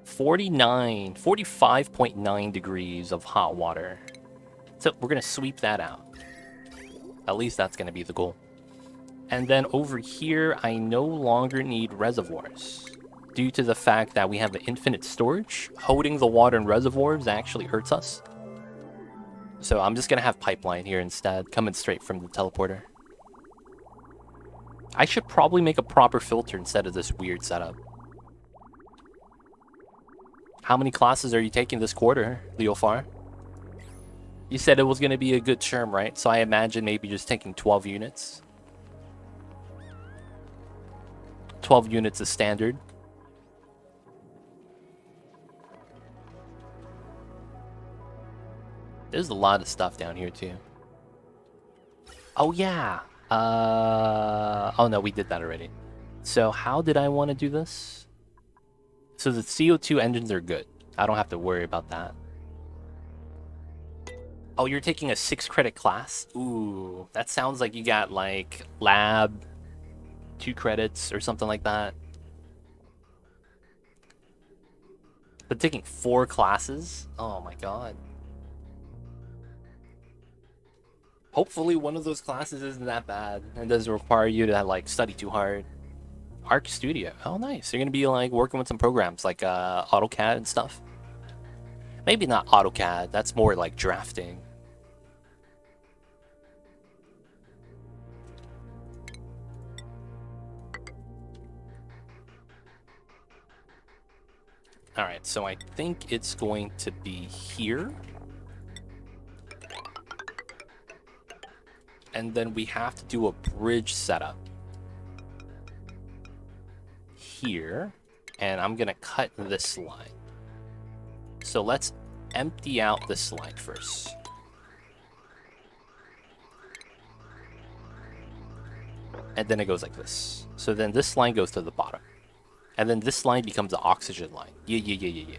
45.9 degrees of hot water. So we're going to sweep that out. At least that's going to be the goal. And then over here, I no longer need reservoirs. Due to the fact that we have infinite storage, holding the water in reservoirs actually hurts us. So I'm just going to have pipeline here instead, coming straight from the teleporter. I should probably make a proper filter instead of this weird setup. How many classes are you taking this quarter, Leofar? You said it was going to be a good term, right? So I imagine maybe just taking 12 units. 12 units is standard. There's a lot of stuff down here too. Oh yeah. Oh no, we did that already. So how did I want to do this? So the CO2 engines are good. I don't have to worry about that. Oh, you're taking a 6-credit class? Ooh, that sounds like you got like lab, 2 credits or something like that. But taking 4 classes? Oh my god. Hopefully one of those classes isn't that bad and doesn't require you to like study too hard. Arc Studio. Oh, nice. You're gonna be like working with some programs like AutoCAD and stuff. Maybe not AutoCAD. That's more like drafting. All right. So I think it's going to be here. And then we have to do a bridge setup here. And I'm going to cut this line. So let's empty out this line first. And then it goes like this. So then this line goes to the bottom. And then this line becomes the oxygen line. Yeah.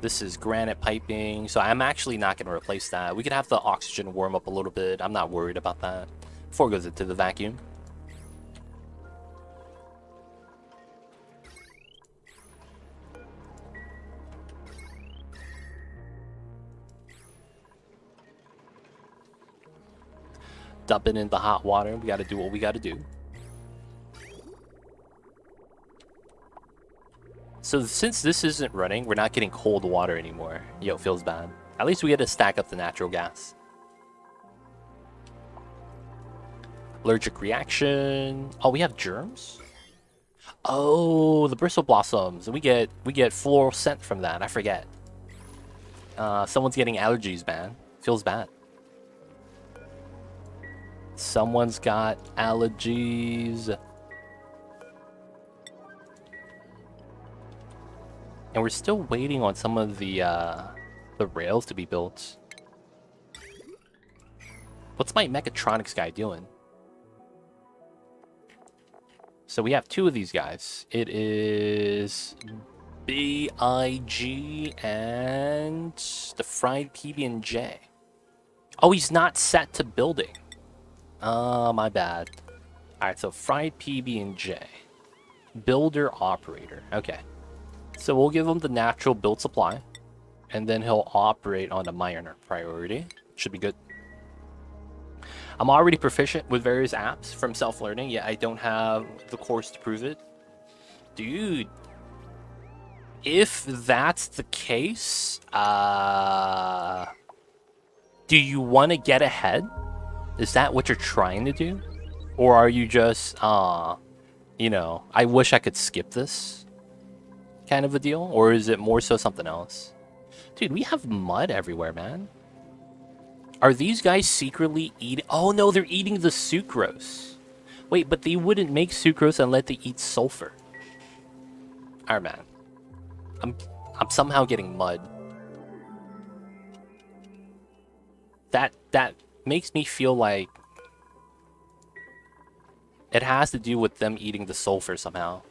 This is granite piping. So I'm actually not going to replace that. We could have the oxygen warm up a little bit. I'm not worried about that. Before it goes into the vacuum. Dumping in the hot water. We got to do what we got to do. So since this isn't running, we're not getting cold water anymore. Yo, feels bad. At least we get to stack up the natural gas. Allergic reaction. Oh, we have germs? Oh, the bristle blossoms. We get floral scent from that. I forget. Someone's getting allergies, man. Feels bad. Someone's got allergies. And we're still waiting on some of the rails to be built. What's my mechatronics guy doing? So we have two of these guys. It is BIG and the fried PB&J. Oh, he's not set to building. My bad. Alright, so fried PB&J. Builder operator. Okay. So we'll give him the natural build supply. And then he'll operate on the minor priority. Should be good. I'm already proficient with various apps from self-learning. Yeah, I don't have the course to prove it. Dude. If that's the case, do you want to get ahead? Is that what you're trying to do? Or are you just, you know, I wish I could skip this kind of a deal? Or is it more so something else? Dude, we have mud everywhere, man. Are these guys secretly eating? Oh no, they're eating the sucrose. Wait, but they wouldn't make sucrose unless they eat sulfur. Alright, man. I'm somehow getting mud. That makes me feel like it has to do with them eating the sulfur somehow.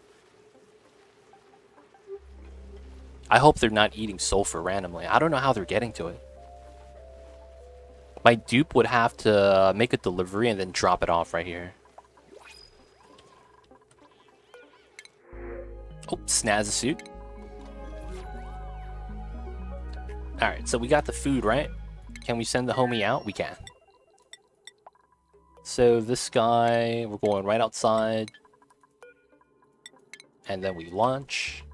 I hope they're not eating sulfur randomly. I don't know how they're getting to it. My dupe would have to make a delivery and then drop it off right here. Oh, snaz a suit. Alright, so we got the food, right? Can we send the homie out? We can. So this guy, we're going right outside. And then we launch.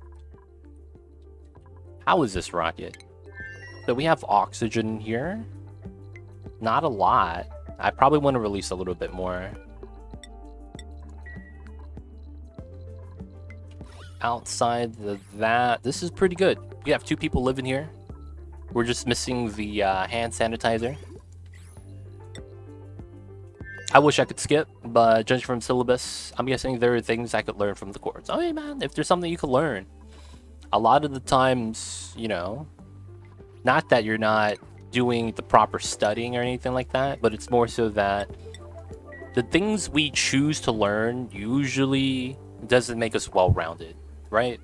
How is this rocket? So we have oxygen here. Not a lot. I probably want to release a little bit more. Outside that, this is pretty good. We have 2 people living here. We're just missing the hand sanitizer. I wish I could skip, but judging from syllabus, I'm guessing there are things I could learn from the course. Oh, hey, man, if there's something you could learn. A lot of the times, you know, not that you're not doing the proper studying or anything like that, but it's more so that the things we choose to learn usually doesn't make us well-rounded, right?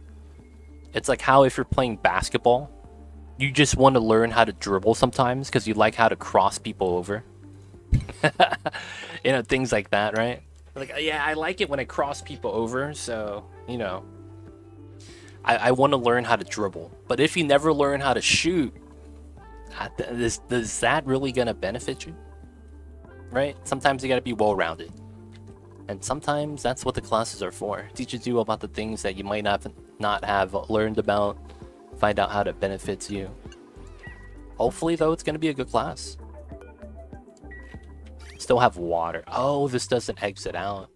It's like how if you're playing basketball, you just want to learn how to dribble sometimes because you like how to cross people over. You know, things like that, right? Like, yeah, I like it when I cross people over, so, you know, I want to learn how to dribble. But if you never learn how to shoot, is that really gonna benefit you? Right? Sometimes you gotta be well-rounded. And sometimes that's what the classes are for. Teaches you about the things that you might not have learned about. Find out how it benefits you. Hopefully, though, it's gonna be a good class. Still have water. Oh, this doesn't exit out.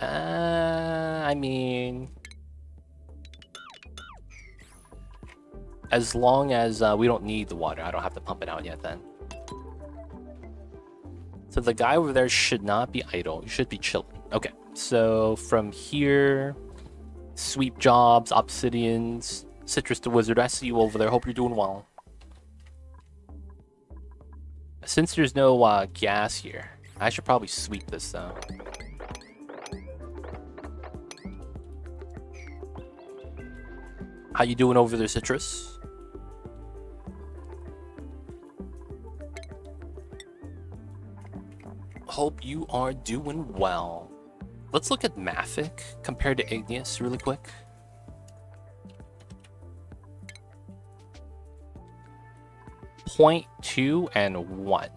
I mean... as long as we don't need the water, I don't have to pump it out yet then. So the guy over there should not be idle. You should be chilling. Okay, so from here, sweep jobs, obsidians, citrus the wizard. I see you over there. Hope you're doing well. Since there's no gas here, I should probably sweep this though. How you doing over there, Citrus? Hope you are doing well. Let's look at Mafic compared to Igneous really quick. Point 2 and 1.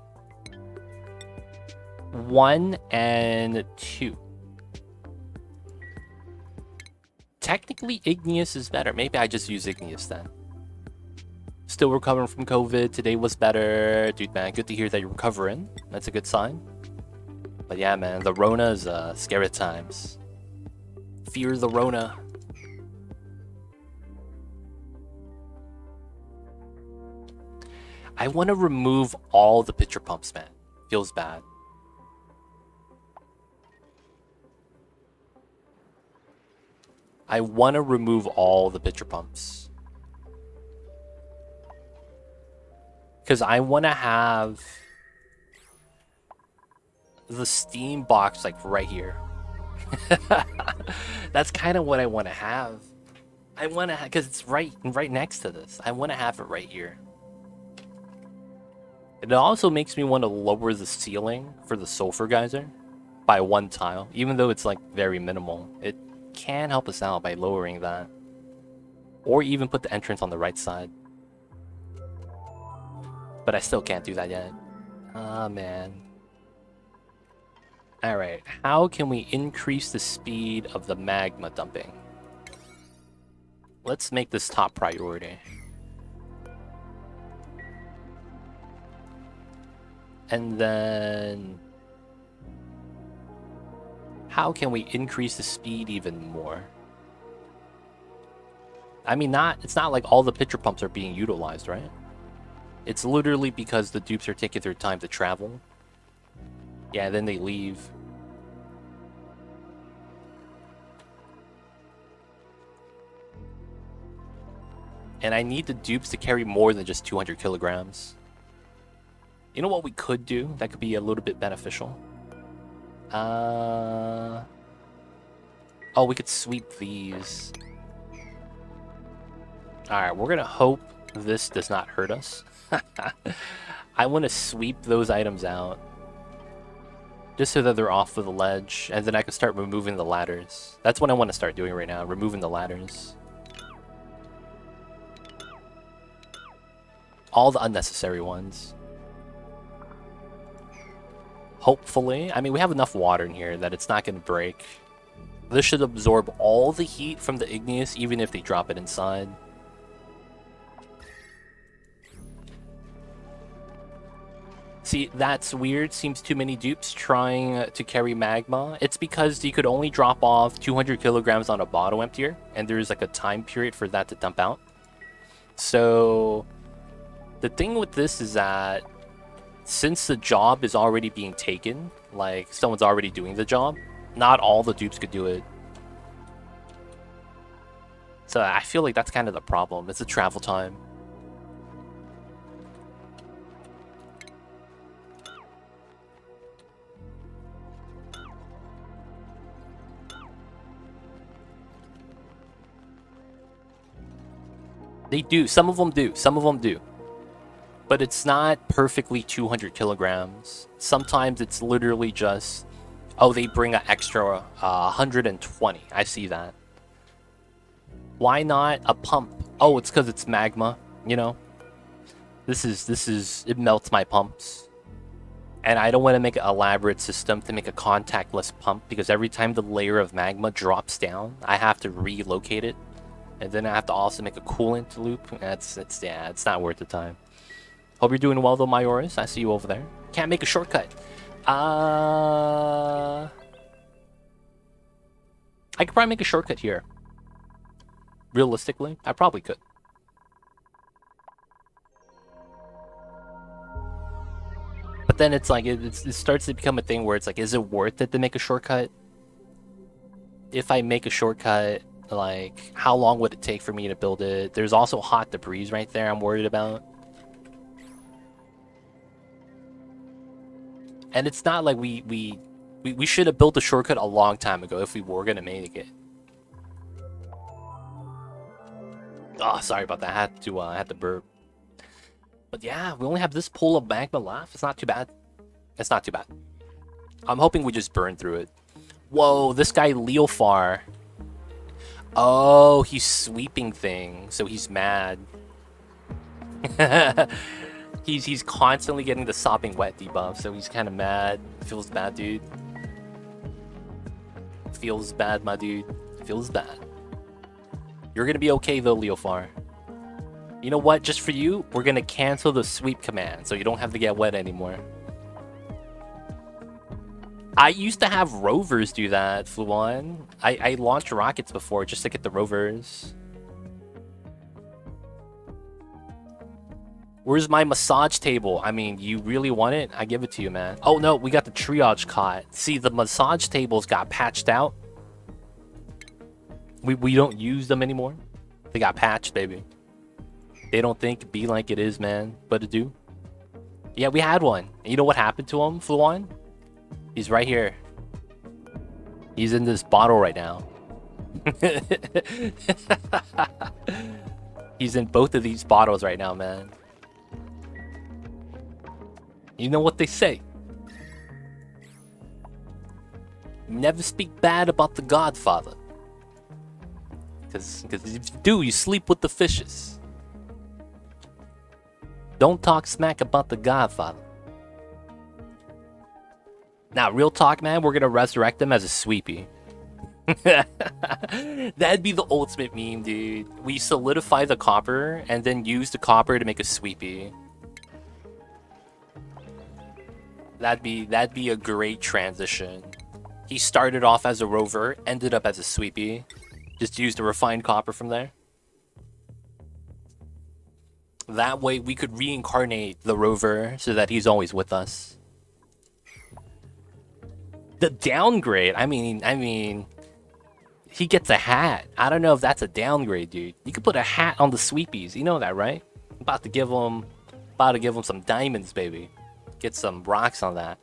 1 and 2. Technically, Igneous is better. Maybe I just use Igneous then. Still recovering from COVID. Today was better. Dude, man, good to hear that you're recovering. That's a good sign. But yeah, man, the Rona is scary at times. Fear the Rona. I want to remove all the pitcher pumps, man. Feels bad. I want to remove all the pitcher pumps. Because I want to have the steam box like right here. That's kind of what I want to have. I want to, because it's right next to this. I want to have it right here. It also makes me want to lower the ceiling for the sulfur geyser by 1 tile, even though it's like very minimal. It can help us out by lowering that, or even put the entrance on the right side. But I still can't do that yet. Ah, man. Alright, how can we increase the speed of the magma dumping? Let's make this top priority. And then how can we increase the speed even more? I mean, it's not like all the pitcher pumps are being utilized, right? It's literally because the dupes are taking their time to travel. Yeah, then they leave. And I need the dupes to carry more than just 200 kilograms. You know what we could do that could be a little bit beneficial? Oh, we could sweep these. Alright, we're gonna hope this does not hurt us. I want to sweep those items out. Just so that they're off of the ledge, and then I can start removing the ladders. That's what I want to start doing right now, removing the ladders. All the unnecessary ones. Hopefully. I mean, we have enough water in here that it's not going to break. This should absorb all the heat from the igneous, even if they drop it inside. See, that's weird. Seems too many dupes trying to carry magma. It's because you could only drop off 200 kilograms on a bottle emptier, and there's like a time period for that to dump out. So the thing with this is that since the job is already being taken, like someone's already doing the job, not all the dupes could do it. So I feel like that's kind of the problem. It's the travel time. They do. Some of them do. Some of them do. But it's not perfectly 200 kilograms. Sometimes it's literally just, oh, they bring an extra 120. I see that. Why not a pump? Oh, it's because it's magma, you know? This is, it melts my pumps. And I don't want to make an elaborate system to make a contactless pump, because every time the layer of magma drops down, I have to relocate it. And then I have to also make a coolant loop. Yeah, it's not worth the time. Hope you're doing well though, Mayoris. I see you over there. Can't make a shortcut. I could probably make a shortcut here. Realistically, I probably could. But then it's like it starts to become a thing where it's like, is it worth it to make a shortcut? If I make a shortcut, like, how long would it take for me to build it? There's also hot debris right there I'm worried about. And it's not like we should have built a shortcut a long time ago if we were gonna make it. Oh, sorry about that. I had to burp. But yeah, we only have this pool of magma left. It's not too bad. It's not too bad. I'm hoping we just burn through it. Whoa, this guy Leofar. Oh, he's sweeping things, so he's mad. he's constantly getting the sopping wet debuff, so he's kind of mad. Feels bad, dude. Feels bad, my dude. Feels bad. You're gonna be okay though, Leofar. You know what? Just for you, we're gonna cancel the sweep command, so you don't have to get wet anymore. I used to have rovers do that, Fluon. I launched rockets before just to get the rovers. Where's my massage table? I mean, you really want it? I give it to you, man. Oh no, we got the triage cot. See, the massage tables got patched out. We don't use them anymore. They got patched, baby. They don't think it be like it is, man, but it do. Yeah, we had one. And you know what happened to him, Fluon? He's right here. He's in this bottle right now. He's in both of these bottles right now, man. You know what they say. Never speak bad about the Godfather. Because if you do, you sleep with the fishes. Don't talk smack about the Godfather. Now, real talk, man, we're gonna resurrect him as a sweepy. That'd be the ultimate meme, dude. We solidify the copper and then use the copper to make a sweepy. That'd be a great transition. He started off as a rover, ended up as a sweepy. Just used the refined copper from there. That way we could reincarnate the rover so that he's always with us. The downgrade, I mean, he gets a hat. I don't know if that's a downgrade, dude. You could put a hat on the sweepies. You know that, right? About to give him some diamonds, baby. Get some rocks on that.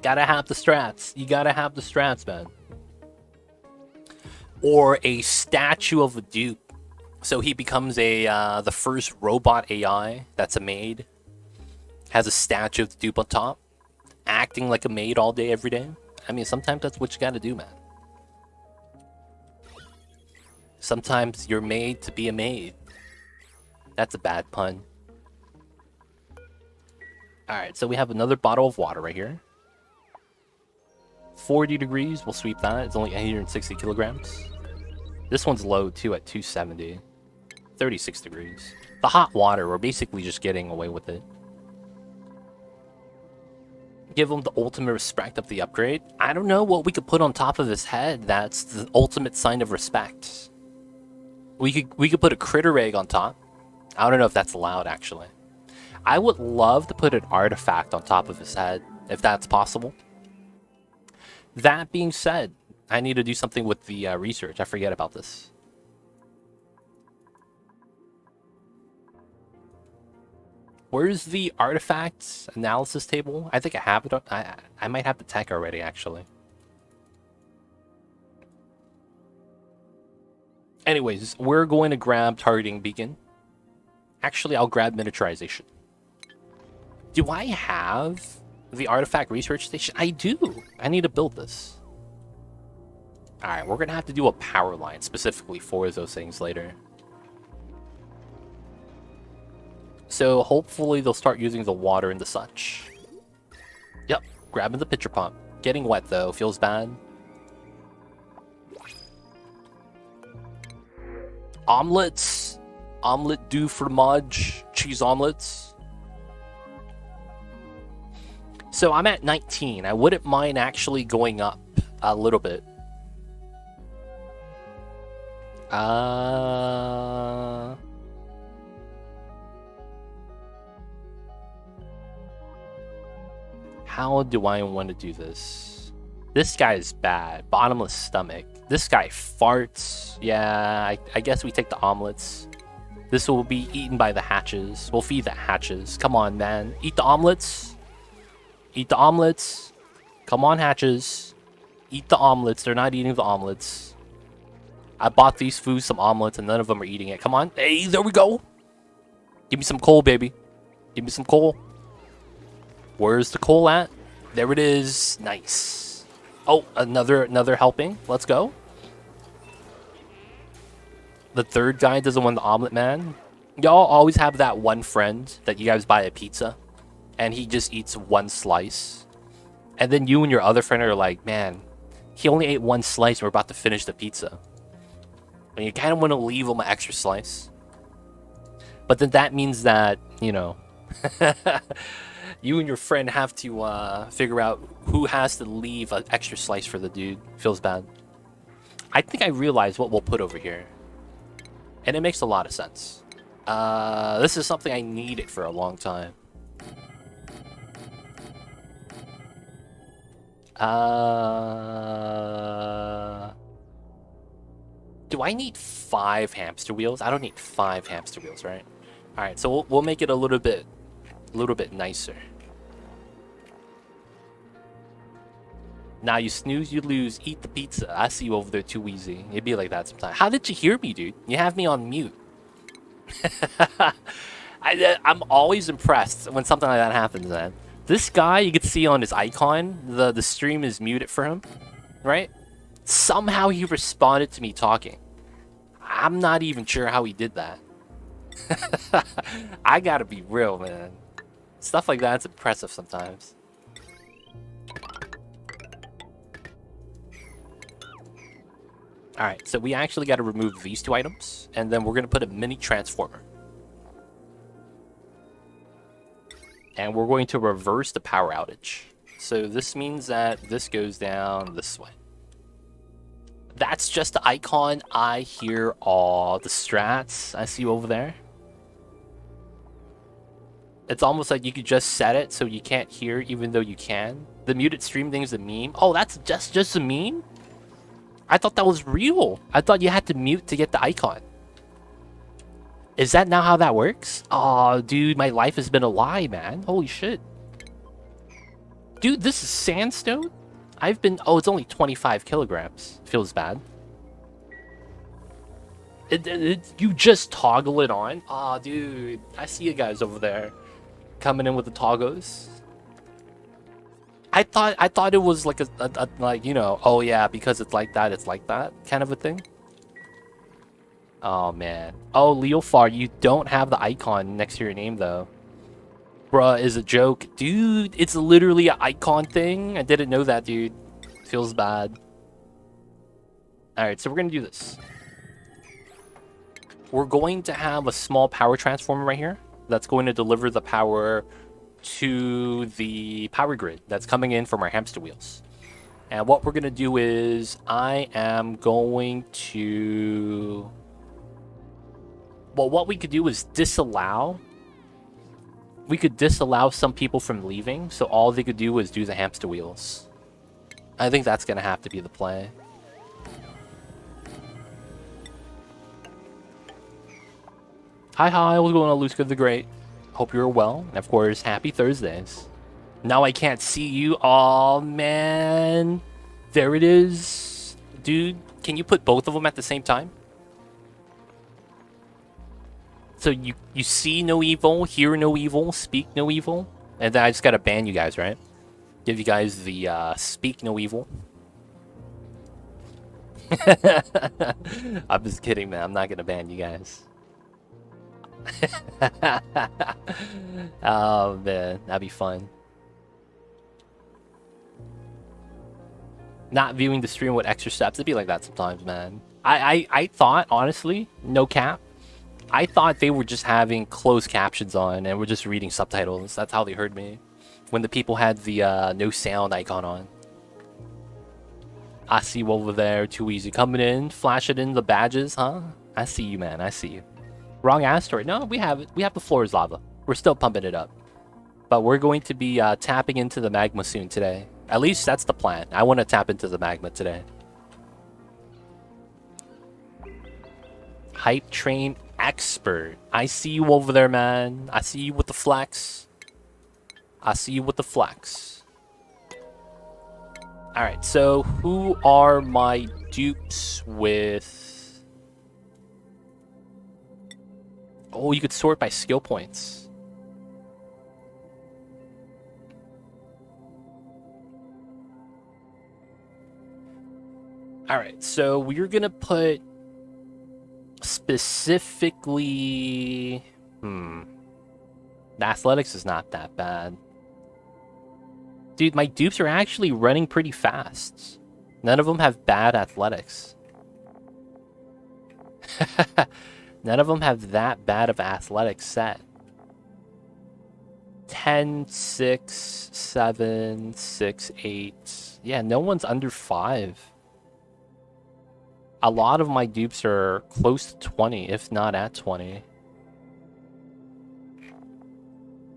Gotta have the strats. You gotta have the strats, man. Or a statue of a dupe. So he becomes the first robot AI that's a maid. Has a statue of the dupe on top. Acting like a maid all day, every day. I mean, sometimes that's what you gotta do, man. Sometimes you're made to be a maid. That's a bad pun. Alright, so we have another bottle of water right here. 40 degrees, we'll sweep that. It's only 160 kilograms. This one's low too at 270. 36 degrees. The hot water, we're basically just getting away with it. Give him the ultimate respect of the upgrade. I don't know what we could put on top of his head that's the ultimate sign of respect. We could put a critter egg on top. I don't know if that's allowed, actually. I would love to put an artifact on top of his head, if that's possible. That being said, I need to do something with the research. I forget about this. Where's the artifacts analysis table? I think I have it. I might have the tech already, actually. Anyways, we're going to grab targeting beacon. Actually, I'll grab miniaturization. Do I have the artifact research station? I do. I need to build this. Alright, we're going to have to do a power line specifically for those things later. So hopefully they'll start using the water and the such. Yep, grabbing the pitcher pump. Getting wet though, feels bad. Omelets. Omelet du fromage. Cheese omelets. So I'm at 19. I wouldn't mind actually going up a little bit. How do I want to do this? This guy is bad. Bottomless stomach. This guy farts. Yeah, I guess we take the omelets. This will be eaten by the hatches. We'll feed the hatches. Come on, man. Eat the omelets. Eat the omelets. Come on, hatches. Eat the omelets. They're not eating the omelets. I bought these foods some omelets and none of them are eating it. Come on. Hey, there we go. Give me some coal, baby. Give me some coal. Where's the coal at? There it is. Nice. Oh, another helping. Let's go. The third guy doesn't want the omelet, man. Y'all always have that one friend that you guys buy a pizza and he just eats one slice. And then you and your other friend are like, man, he only ate one slice and we're about to finish the pizza. And you kind of want to leave him an extra slice. But then that means that, you know, you and your friend have to figure out who has to leave an extra slice for the dude. Feels bad. I think I realized what we'll put over here. And it makes a lot of sense. This is something I needed for a long time. Do I need 5 hamster wheels? I don't need 5 hamster wheels, right? All right, so we'll make it a little bit nicer. Now you snooze, you lose. Eat the pizza. I see you over there too easy. It'd be like that sometimes. How did you hear me, dude? You have me on mute. I'm always impressed when something like that happens, man. This guy, you can see on his icon, the stream is muted for him, right? Somehow he responded to me talking. I'm not even sure how he did that. I gotta be real, man. Stuff like that's impressive sometimes. Alright, so we actually got to remove these 2 items, and then we're going to put a mini transformer. And we're going to reverse the power outage. So this means that this goes down this way. That's just the icon. I hear all the strats. I see you over there. It's almost like you could just set it so you can't hear even though you can. The muted stream thing is a meme. Oh, that's just a meme? I thought that was real. I thought you had to mute to get the icon. Is that now how that works? Oh, dude, my life has been a lie, man. Holy shit. Dude, this is sandstone? I've been... Oh, it's only 25 kilograms. Feels bad. You just toggle it on? Oh, dude. I see you guys over there. Coming in with the toggles. I thought it was like a like, you know, oh yeah, because it's like that kind of a thing. Oh man. Oh, Leofar, you don't have the icon next to your name though. Bruh, is a joke. Dude, it's literally an icon thing. I didn't know that, dude. Feels bad. Alright, so we're gonna do this. We're going to have a small power transformer right here that's going to deliver the power to the power grid that's coming in from our hamster wheels. And what we're going to do is I am going to... Well, what we could do is disallow... We could disallow some people from leaving, so all they could do is do the hamster wheels. I think that's going to have to be the play. Hi, what's going on, Luska the Great? Hope you're well, and of course, happy Thursdays. Now I can't see you. Oh man, there it is, dude. Can you put both of them at the same time? So you see no evil, hear no evil, speak no evil, and then I just gotta ban you guys, right? Give you guys the speak no evil. I'm just kidding, man. I'm not gonna ban you guys. Oh man, that'd be fun. Not viewing the stream with extra steps, it'd be like that sometimes, man. I thought, honestly, no cap, I thought they were just having closed captions on and were just reading subtitles. That's how they heard me when the people had the no sound icon on. I see you over there, too easy. Coming in, flash it in the badges, huh? I see you, man. I see you. Wrong asteroid. No, we have it. We have the floor is lava. We're still pumping it up. But we're going to be tapping into the magma soon today. At least that's the plan. I want to tap into the magma today. Hype train expert. I see you over there, man. I see you with the flex. I see you with the flex. Alright, so who are my dupes with... Oh, you could sort by skill points. Alright, so we're gonna put... Specifically... The athletics is not that bad. Dude, my dupes are actually running pretty fast. None of them have bad athletics. None of them have that bad of athletics set. 10, 6, 7, 6, 8. Yeah, no one's under 5. A lot of my dupes are close to 20, if not at 20.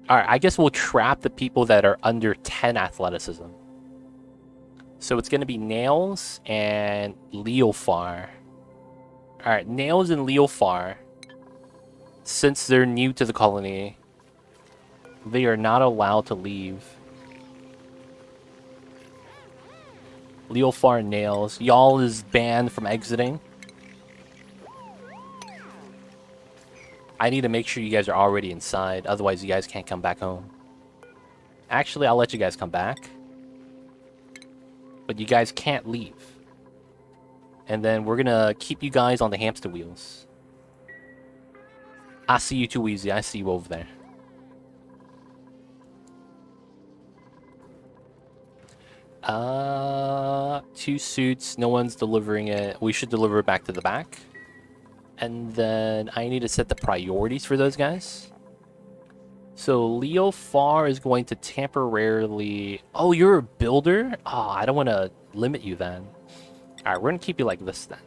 Alright, I guess we'll trap the people that are under 10 athleticism. So it's going to be Nails and Leofar. Alright, Nails and Leofar, since they're new to the colony, they are not allowed to leave. Leofar and Nails. Y'all is banned from exiting. I need to make sure you guys are already inside, otherwise you guys can't come back home. Actually, I'll let you guys come back. But you guys can't leave. And then we're gonna keep you guys on the hamster wheels. I see you too, Easy. I see you over there. Two suits. No one's delivering it. We should deliver it back to the back. And then I need to set the priorities for those guys. So Leofar is going to temporarily... Oh, you're a builder? Oh, I don't want to limit you then. Alright, we're going to keep you like this then.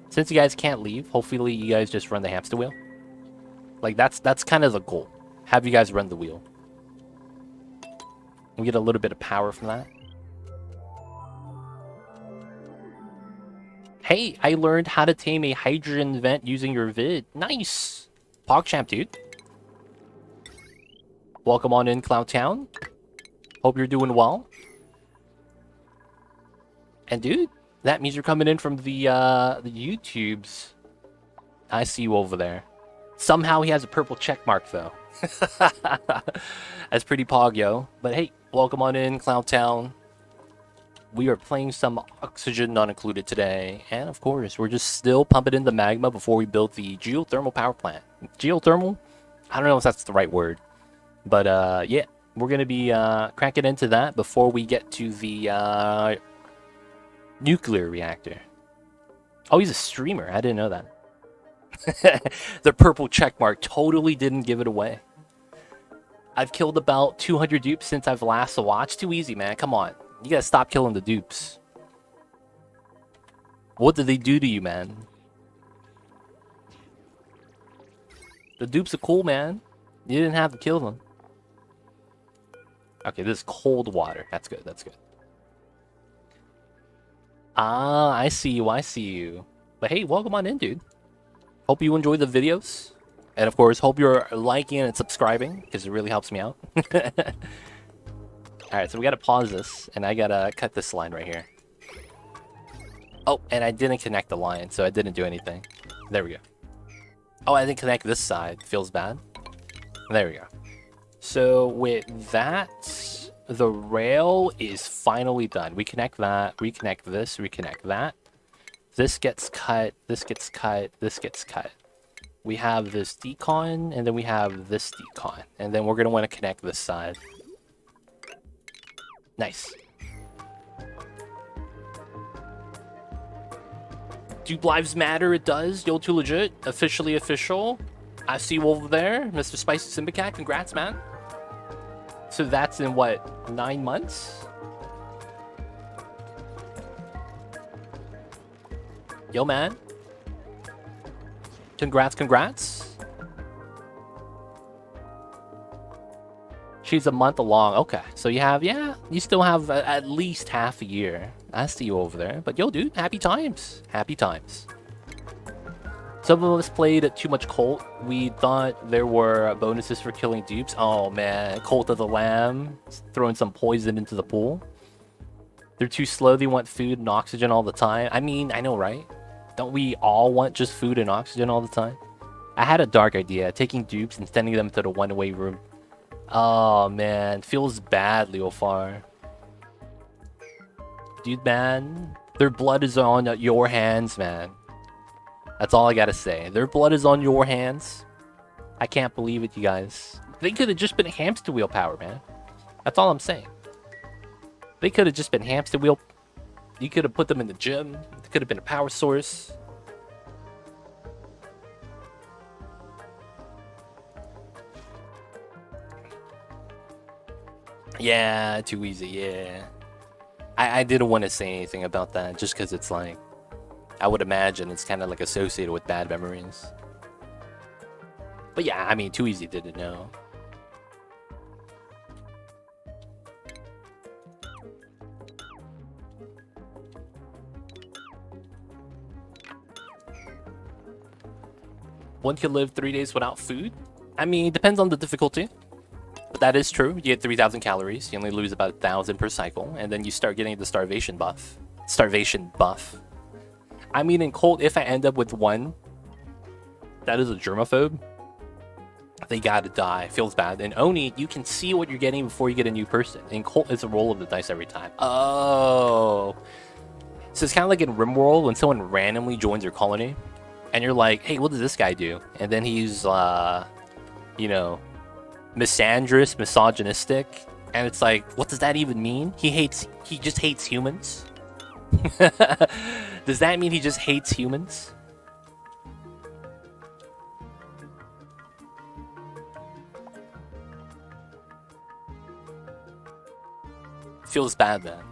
Since you guys can't leave, hopefully you guys just run the hamster wheel. Like, that's kind of the goal. Have you guys run the wheel. We get a little bit of power from that. Hey, I learned how to tame a hydrogen vent using your vid. Nice! PogChamp, dude. Welcome on in, Cloud Town. Hope you're doing well. And dude, that means you're coming in from the YouTubes. I see you over there. Somehow he has a purple check mark, though. That's pretty pog, yo. But hey, welcome on in, Cloud Town. We are playing some Oxygen Not Included today. And of course, we're just still pumping in the magma before we build the geothermal power plant. Geothermal? I don't know if that's the right word. But yeah, we're going to be cranking into that before we get to the nuclear reactor. Oh, he's a streamer. I didn't know that. The purple checkmark totally didn't give it away. I've killed about 200 dupes since I've last watched. Too easy, man. Come on. You gotta stop killing the dupes. What did they do to you, man? The dupes are cool, man. You didn't have to kill them. Okay, this is cold water. That's good, that's good. Ah, I see you, I see you. But hey, welcome on in, dude. Hope you enjoy the videos. And of course, hope you're liking and subscribing, because it really helps me out. Alright, so we gotta pause this, and I gotta cut this line right here. Oh, and I didn't connect the line, so I didn't do anything. There we go. Oh, I didn't connect this side. Feels bad. There we go. So with that, the rail is finally done. We connect that, reconnect this, reconnect that. This gets cut, this gets cut, this gets cut. We have this decon, and then we have this decon. And then we're gonna want to connect this side. Nice. Dupe Lives Matter, it does. Yo, too legit. Officially official. I see you over there, Mr. Spicy Simbacat. Congrats, man. So that's in what, 9 months? Yo, man. Congrats, congrats. She's a month along. Okay, so you have, yeah, you still have at least half a year. I see you over there. But yo, dude, happy times. Happy times. Some of us played too much Colt. We thought there were bonuses for killing dupes. Oh man, Cult of the Lamb, throwing some poison into the pool. They're too slow. They want food and oxygen all the time. I mean, I know, right? Don't we all want just food and oxygen all the time? I had a dark idea, taking dupes and sending them to the one-way room. Oh man, feels bad, Leofar. Dude, man, their blood is on your hands, man. That's all I gotta say. Their blood is on your hands. I can't believe it, you guys. They could have just been hamster wheel power, man. That's all I'm saying. They could have just been hamster wheel. You could have put them in the gym. It could have been a power source. Yeah, too easy, yeah. I didn't want to say anything about that just because it's like, I would imagine it's kind of like associated with bad memories. But yeah, I mean, too easy didn't know. One can live 3 days without food? I mean, it depends on the difficulty. But that is true. You get 3,000 calories. You only lose about 1,000 per cycle. And then you start getting the starvation buff. I mean, in Colt, if I end up with one that is a germaphobe, they gotta die. Feels bad. In Oni, you can see what you're getting before you get a new person. In Colt, it's a roll of the dice every time. Oh. So it's kind of like in RimWorld when someone randomly joins your colony. And you're like, hey, what does this guy do? And then he's, you know, misandrous, misogynistic. And it's like, what does that even mean? He just hates humans? Does that mean he just hates humans? Feels bad, man.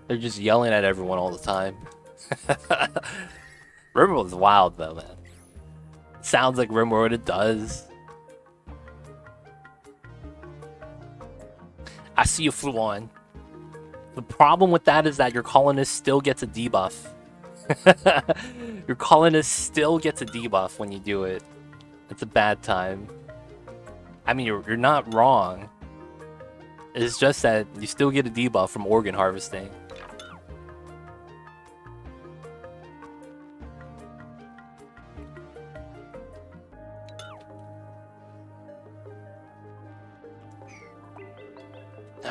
They're just yelling at everyone all the time. RimWorld is wild, though, man. Sounds like RimWorld, it does. I see you flew on. The problem with that is that your colonist still gets a debuff. Your colonist still gets a debuff when you do it. It's a bad time. I mean, you're not wrong. It's just that you still get a debuff from organ harvesting.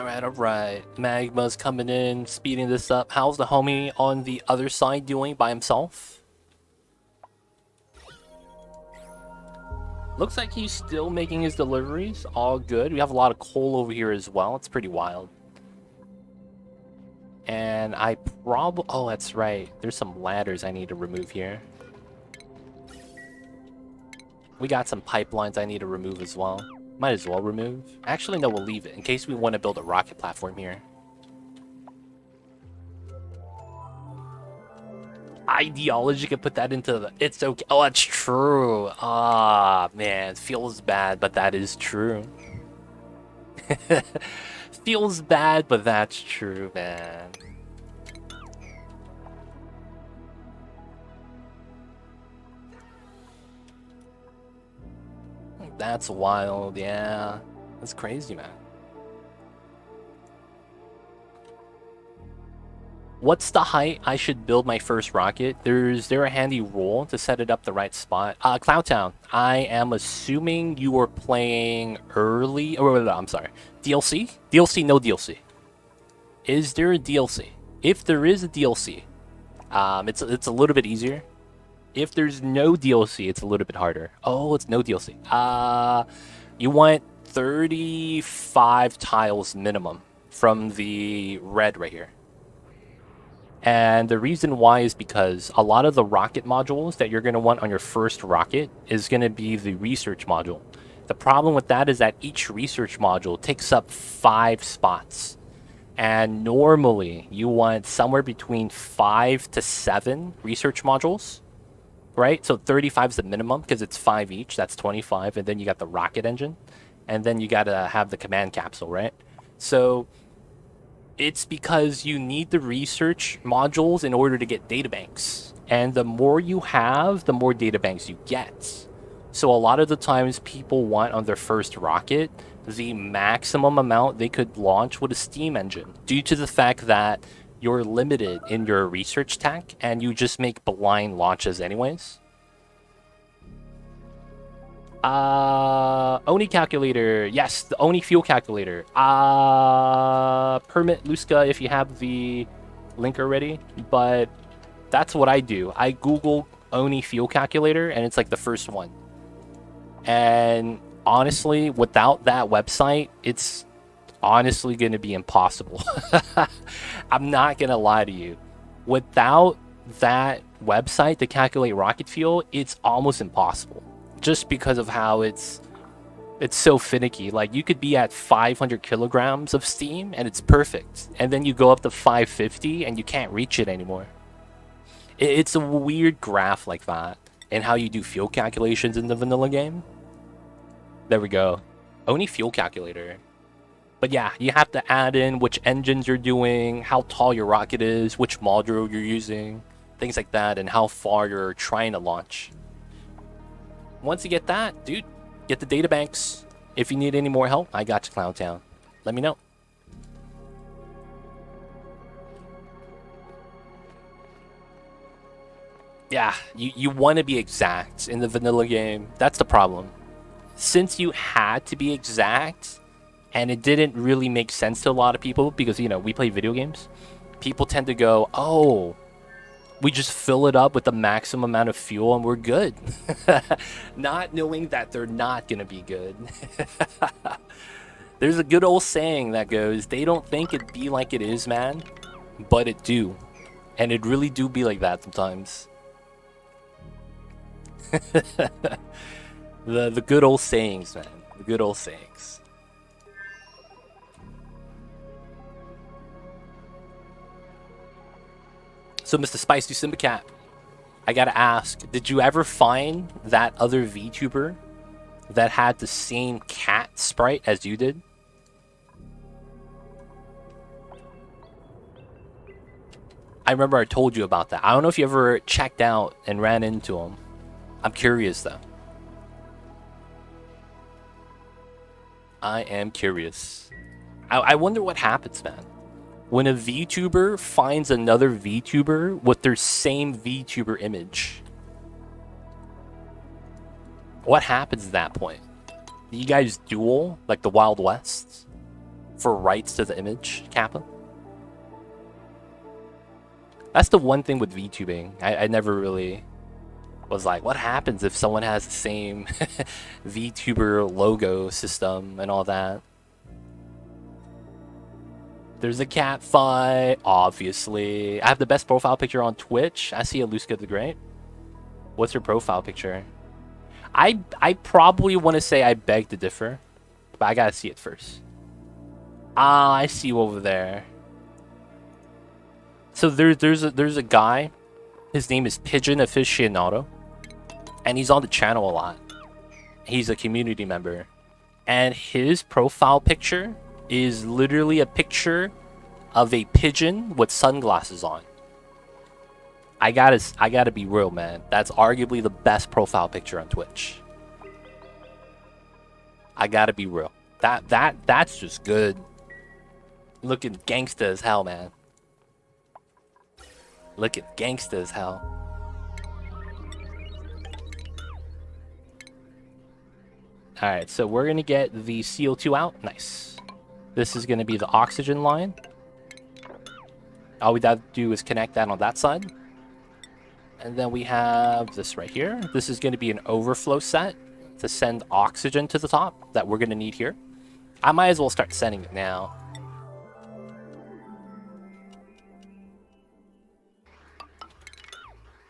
Alright. Magma's coming in, speeding this up. How's the homie on the other side doing by himself? Looks like he's still making his deliveries. All good. We have a lot of coal over here as well. It's pretty wild. And I probably... Oh, that's right. There's some ladders I need to remove here. We got some pipelines I need to remove as well. Might as well remove. Actually, no, we'll leave it in case we want to build a rocket platform here. Ideology could put that into the... It's okay. Oh, that's true. Ah, man. Feels bad, but that is true. Feels bad, but that's true, man. That's wild, yeah. That's crazy, man. What's the height I should build my first rocket? Is there a handy rule to set it up the right spot? Cloudtown, I am assuming you were playing early... Oh, no, I'm sorry. DLC? DLC, no DLC. Is there a DLC? If there is a DLC, it's a little bit easier. If there's no DLC, it's a little bit harder. Oh, it's no DLC. You want 35 tiles minimum from the red right here. And the reason why is because a lot of the rocket modules that you're going to want on your first rocket is going to be the research module. The problem with that is that each research module takes up 5 spots. And normally, you want somewhere between 5 to 7 research modules. Right? So 35 is the minimum because it's 5 each. That's 25. And then you got the rocket engine. and then you gotta have the command capsule, right? So it's because you need the research modules in order to get databanks. And the more you have, the more databanks you get. So a lot of the times people want on their first rocket the maximum amount they could launch with a steam engine due to the fact that you're limited in your research tech and you just make blind launches anyways. Oni calculator. Yes, the Oni fuel calculator. Permit Luska if you have the link already. But that's what I do. I Google Oni fuel calculator and it's like the first one. And honestly, without that website, it's honestly going to be impossible. I'm not going to lie to you. Without that website to calculate rocket fuel, it's almost impossible. Just because of how it's so finicky. Like, you could be at 500 kilograms of steam and it's perfect, and then you go up to 550 and you can't reach it anymore. It's a weird graph like that, and how you do fuel calculations in the vanilla game. There we go. Only fuel calculator. But yeah, you have to add in which engines you're doing, how tall your rocket is, which module you're using, things like that, and how far you're trying to launch. Once you get that, dude, get the databanks. If you need any more help, I got you, Clowntown. Let me know. Yeah, you want to be exact in the vanilla game. That's the problem. Since you had to be exact, and it didn't really make sense to a lot of people because, you know, we play video games, people tend to go, oh, we just fill it up with the maximum amount of fuel and we're good. Not knowing that they're not going to be good. There's a good old saying that goes, they don't think it be like it is, man, but it do. And it really do be like that sometimes. The good old sayings, man. The good old sayings. So, Mr. Spice to Simba Cat, I gotta ask, did you ever find that other VTuber that had the same cat sprite as you did? I remember I told you about that. I don't know if you ever checked out and ran into him. I'm curious, though. I am curious. I wonder what happens, man. When a VTuber finds another VTuber with their same VTuber image. What happens at that point? Do you guys duel like the Wild West for rights to the image, Kappa? That's the one thing with VTubing. I never really was like, what happens if someone has the same VTuber logo system and all that? There's a cat fight, obviously. I have the best profile picture on Twitch. I see Aluska the Great. What's your profile picture? I probably want to say I beg to differ, but I gotta see it first. Ah, I see you over there. So there's a guy. His name is Pigeon Aficionado, and he's on the channel a lot. He's a community member, and his profile picture is literally a picture of a pigeon with sunglasses on. I gotta be real, man. That's arguably the best profile picture on Twitch. I gotta be real. That's just good. Looking gangsta as hell, man. Looking gangsta as hell. Alright, so we're gonna get the CO2 out. Nice. This is gonna be the oxygen line. All we have to do is connect that on that side. And then we have this right here. This is gonna be an overflow set to send oxygen to the top that we're gonna need here. I might as well start sending it now.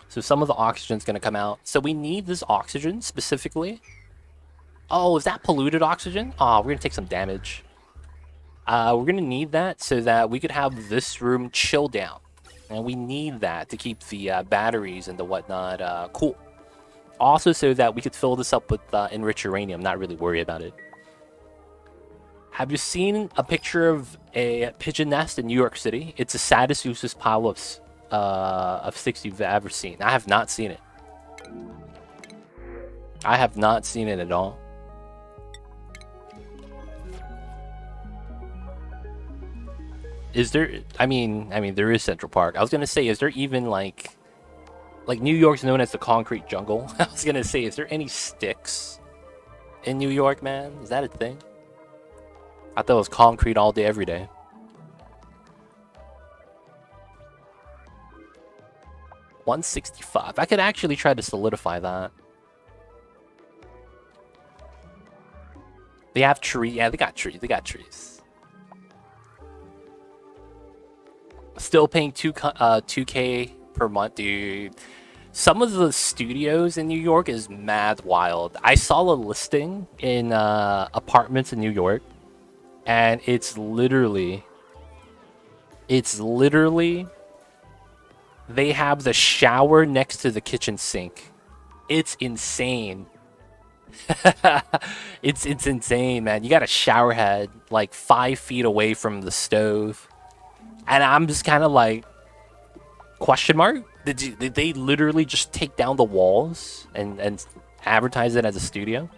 So some of the oxygen is going to come out. So we need this oxygen specifically. Oh, is that polluted oxygen? Oh, we're going to take some damage. We're going to need that so that we could have this room chill down. And we need that to keep the batteries and the whatnot cool. Also so that we could fill this up with enriched uranium, not really worry about it. Have you seen a picture of a pigeon nest in New York City? It's the saddest useless pile of sticks you've ever seen. I have not seen it. I have not seen it at all. Is there? I mean, there is Central Park. I was gonna say, is there even like New York's known as the concrete jungle? I was gonna say, is there any sticks in New York, man? Is that a thing? I thought it was concrete all day, every day. $165. I could actually try to solidify that. They have trees. Yeah, they got trees. They got trees. Still paying 2K per month, dude. Some of the studios in New York is mad wild. I saw a listing in apartments in New York, and it's literally they have the shower next to the kitchen sink. It's insane. It's insane, man. You got a shower head like 5 feet away from the stove, and I'm just kind of like, question mark? Did they literally just take down the walls and advertise it as a studio?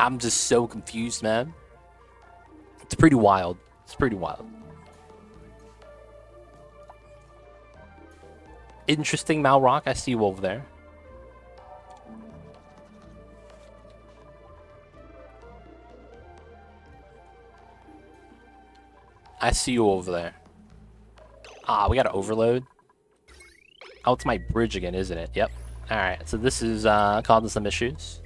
I'm just so confused, man. It's pretty wild. It's pretty wild. Interesting, Malrock. I see you over there. I see you over there. Ah, we got to overload. Oh, it's my bridge again, isn't it? Yep. Alright, so this is causing some issues.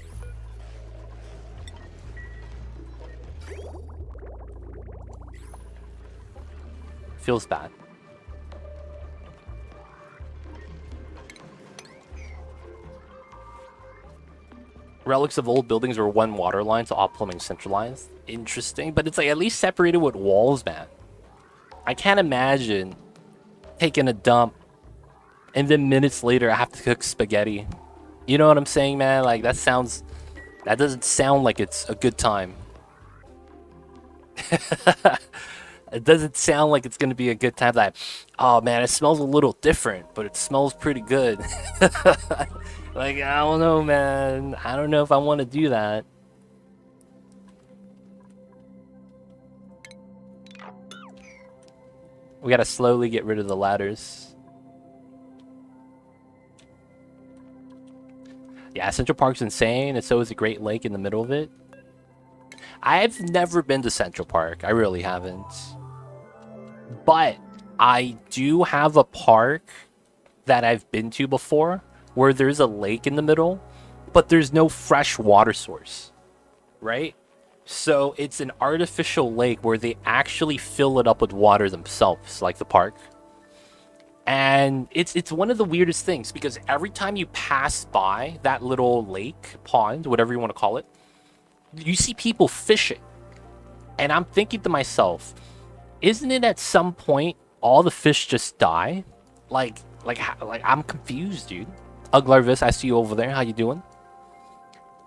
Feels bad. Relics of old buildings were one water line, so all plumbing centralized. Interesting, but it's like at least separated with walls, man. I can't imagine taking a dump and then minutes later I have to cook spaghetti. You know what I'm saying, man? Like that doesn't sound like it's a good time. It doesn't sound like it's gonna be a good time. Like, oh man, it smells a little different, but it smells pretty good. Like, I don't know, man. I don't know if I want to do that. We gotta slowly get rid of the ladders. Yeah, Central Park's insane, and so is the Great Lake in the middle of it. I've never been to Central Park. I really haven't. But I do have a park that I've been to before where there's a lake in the middle, but there's no fresh water source, right? So it's an artificial lake where they actually fill it up with water themselves, like the park. And it's one of the weirdest things because every time you pass by that little lake, pond, whatever you want to call it, you see people fishing. And I'm thinking to myself, isn't it at some point all the fish just die? Like I'm confused, dude. Uglarvis, I see you over there. How you doing?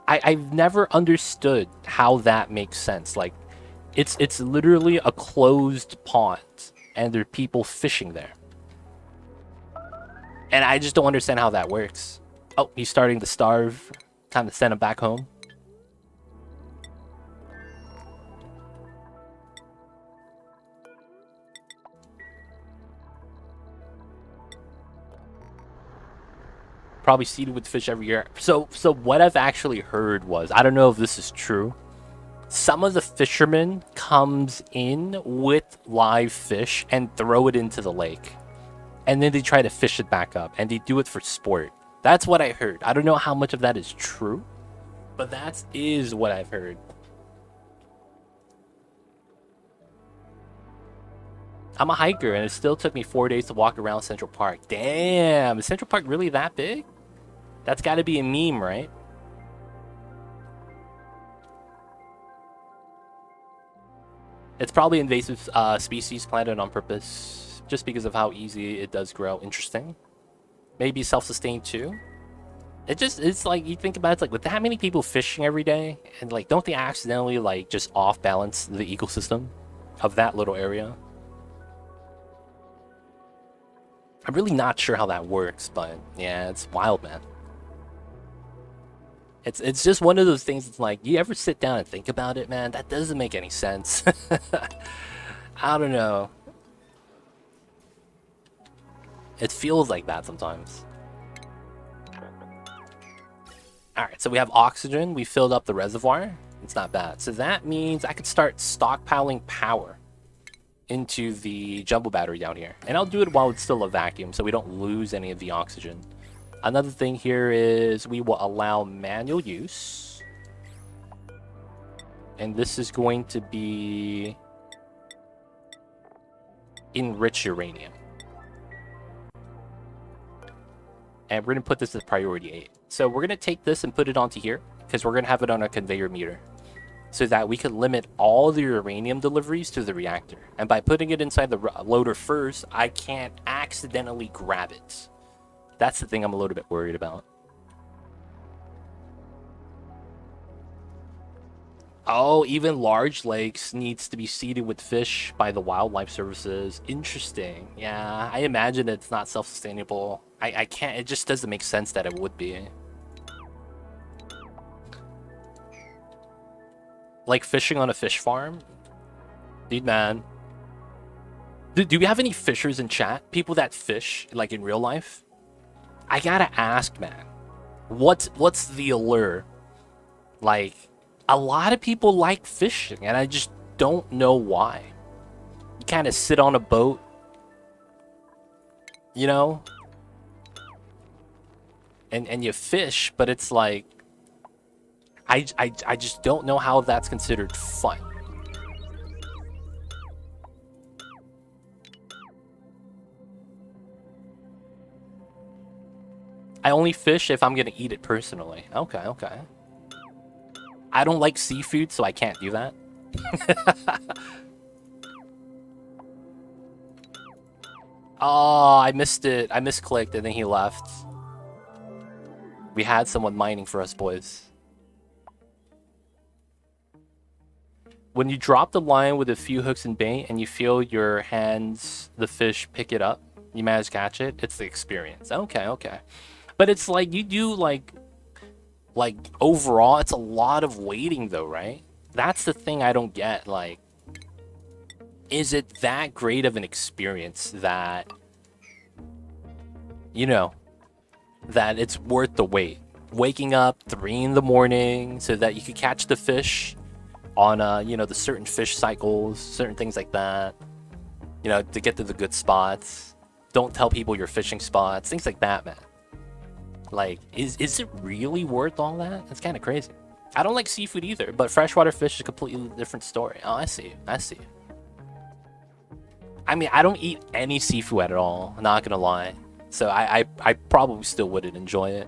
I've never understood how that makes sense. Like, it's literally a closed pond, and there are people fishing there. And I just don't understand how that works. Oh, he's starting to starve. Time to send him back home. Probably seeded with fish every year. So what I've actually heard was, I don't know if this is true, some of the fishermen comes in with live fish and throw it into the lake. And then they try to fish it back up. And they do it for sport. That's what I heard. I don't know how much of that is true, but that is what I've heard. I'm a hiker, and it still took me 4 days to walk around Central Park. Damn, is Central Park really that big? That's got to be a meme, right? It's probably invasive species planted on purpose, just because of how easy it does grow. Interesting. Maybe self-sustained too. It's like, you think about it, it's like, with that many people fishing every day, and like, don't they accidentally like just off balance the ecosystem of that little area? I'm really not sure how that works, but yeah, it's wild, man. It's just one of those things. It's like, you ever sit down and think about it, man? That doesn't make any sense. I don't know. It feels like that sometimes. Alright, so we have oxygen. We filled up the reservoir. It's not bad. So that means I could start stockpiling power into the jumbo battery down here. And I'll do it while it's still a vacuum, so we don't lose any of the oxygen. Another thing here is we will allow manual use. And this is going to be enrich uranium. And we're going to put this as priority 8. So we're going to take this and put it onto here, because we're going to have it on a conveyor meter, so that we can limit all the uranium deliveries to the reactor. And by putting it inside the loader first, I can't accidentally grab it. That's the thing I'm a little bit worried about. Oh, even large lakes needs to be seeded with fish by the wildlife services. Interesting. Yeah, I imagine it's not self-sustainable. I can't, it just doesn't make sense that it would be. Like fishing on a fish farm? Dude, man. Do we have any fishers in chat? People that fish, like in real life? I gotta ask, man. What's the allure? Like, a lot of people like fishing, and I just don't know why. You kind of sit on a boat, you know? And you fish, but it's like, I just don't know how that's considered fun. I only fish if I'm gonna eat it personally. Okay, okay. I don't like seafood, so I can't do that. Oh, I missed it. I misclicked and then he left. We had someone mining for us, boys. When you drop the line with a few hooks and bait and you feel your hands, the fish, pick it up, you manage to catch it, it's the experience. Okay, okay. But it's like, you do like overall, it's a lot of waiting though, right? That's the thing I don't get. Like, is it that great of an experience that, you know, that it's worth the wait? Waking up 3 in the morning so that you could catch the fish on, you know, the certain fish cycles, certain things like that. You know, to get to the good spots. Don't tell people your fishing spots, things like that, man. Like, is it really worth all that? It's kind of crazy. I don't like seafood either, but freshwater fish is a completely different story. Oh, I see. I see. I mean, I don't eat any seafood at all, not gonna lie. So I probably still wouldn't enjoy it.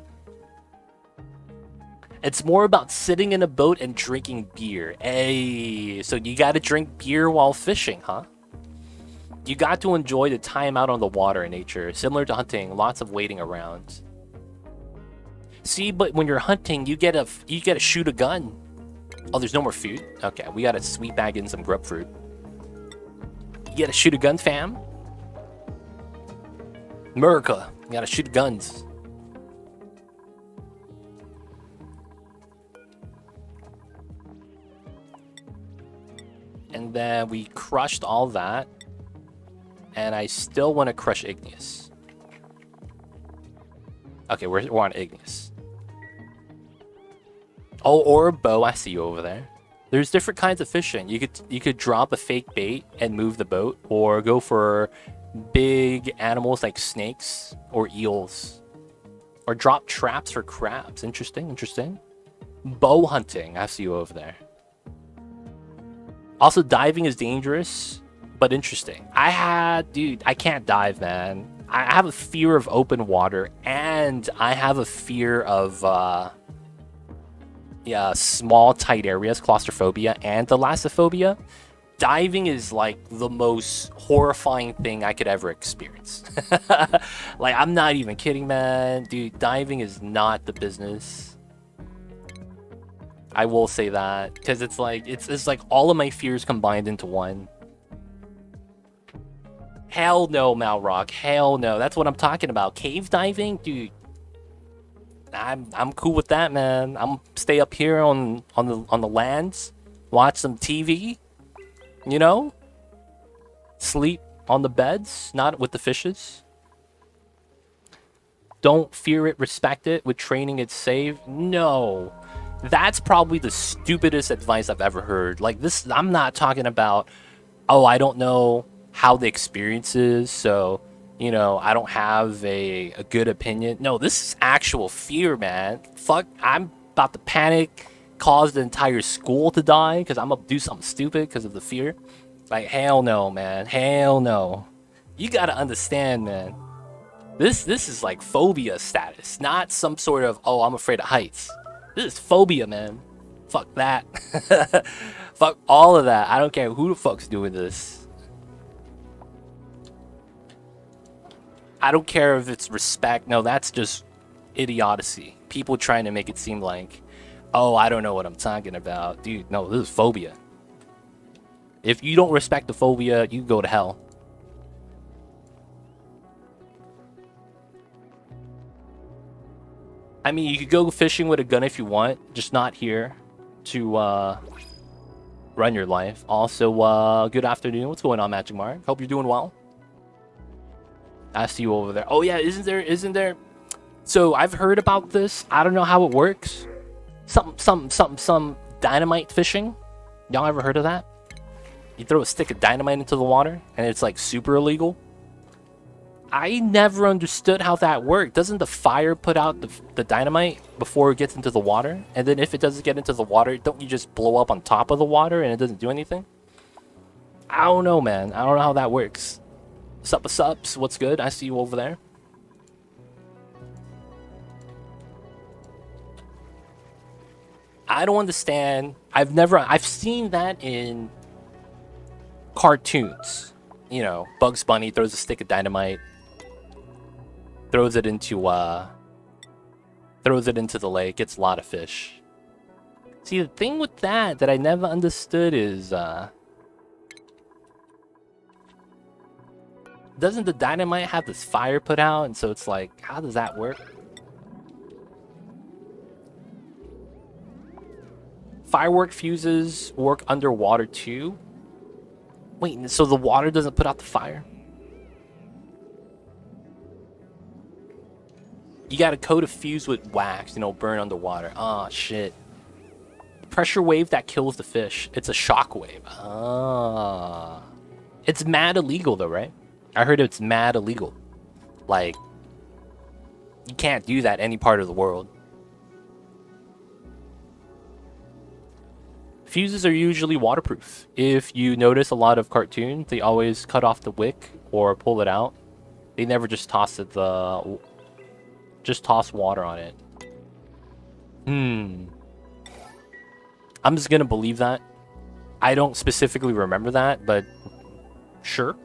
It's more about sitting in a boat and drinking beer. Hey, so you gotta drink beer while fishing, huh? You got to enjoy the time out on the water in nature. Similar to hunting, lots of waiting around. See, but when you're hunting, you get to shoot a gun. Oh, there's no more food? Okay, we gotta sweet bag in some grub fruit. You gotta shoot a gun, fam? America, you gotta shoot guns. And then we crushed all that. And I still want to crush igneous. Okay, we're on igneous. Oh, or a bow. I see you over there. There's different kinds of fishing. You could drop a fake bait and move the boat, or go for big animals like snakes or eels, or drop traps for crabs. Interesting, interesting. Bow hunting. I see you over there. Also, diving is dangerous, but interesting. Dude, I can't dive, man. I have a fear of open water, and I have a fear of, small, tight areas, claustrophobia, and thalassophobia. diving is like the most horrifying thing I could ever experience. Like, I'm not even kidding, man. Dude, diving is not the business. I will say that, because it's like it's like all of my fears combined into one. Hell no, Malrock. Hell no. That's what I'm talking about. Cave diving, dude. I'm cool with that, man. I'm stay up here on the lands, watch some TV, you know, sleep on the beds, not with the fishes. Don't fear it, respect it. With training, it's safe. No, that's probably the stupidest advice I've ever heard. Like this, I'm not talking about, oh, I don't know how the experience is, so you know, I don't have a good opinion. No, this is actual fear, man. Fuck, I'm about to panic, cause the entire school to die because I'm gonna do something stupid because of the fear. Like, hell no, man. Hell no. You gotta understand, man. This is like phobia status, not some sort of, oh, I'm afraid of heights. This is phobia, man. Fuck that. Fuck all of that. I don't care who the fuck's doing this. I don't care if it's respect. No, that's just idiocy. People trying to make it seem like, oh, I don't know what I'm talking about. Dude, no, this is phobia. If you don't respect the phobia, you go to hell. I mean, you could go fishing with a gun if you want, just not here to run your life. Also, good afternoon. What's going on, Magic Mark? Hope you're doing well. I see you over there. Oh yeah, isn't there? So I've heard about this. I don't know how it works. Some dynamite fishing. Y'all ever heard of that? You throw a stick of dynamite into the water and it's like super illegal. I never understood how that worked. Doesn't the fire put out the dynamite before it gets into the water? And then if it doesn't get into the water, don't you just blow up on top of the water and it doesn't do anything? I don't know, man. I don't know how that works. Sups, what's good? I see you over there. I don't understand. I've seen that in cartoons. You know, Bugs Bunny throws a stick of dynamite, throws it into the lake, gets a lot of fish. See, the thing with that I never understood is doesn't the dynamite have this fire put out? And so it's like, how does that work? Firework fuses work underwater too? Wait, so the water doesn't put out the fire? You gotta coat a fuse with wax, you know, burn underwater. Oh, shit. Pressure wave that kills the fish. It's a shock wave. Ah. It's mad illegal though, right? I heard it's mad illegal. Like, you can't do that any part of the world. Fuses are usually waterproof. If you notice a lot of cartoons, they always cut off the wick or pull it out. They never just toss it just toss water on it. I'm just gonna believe that. I don't specifically remember that, but sure.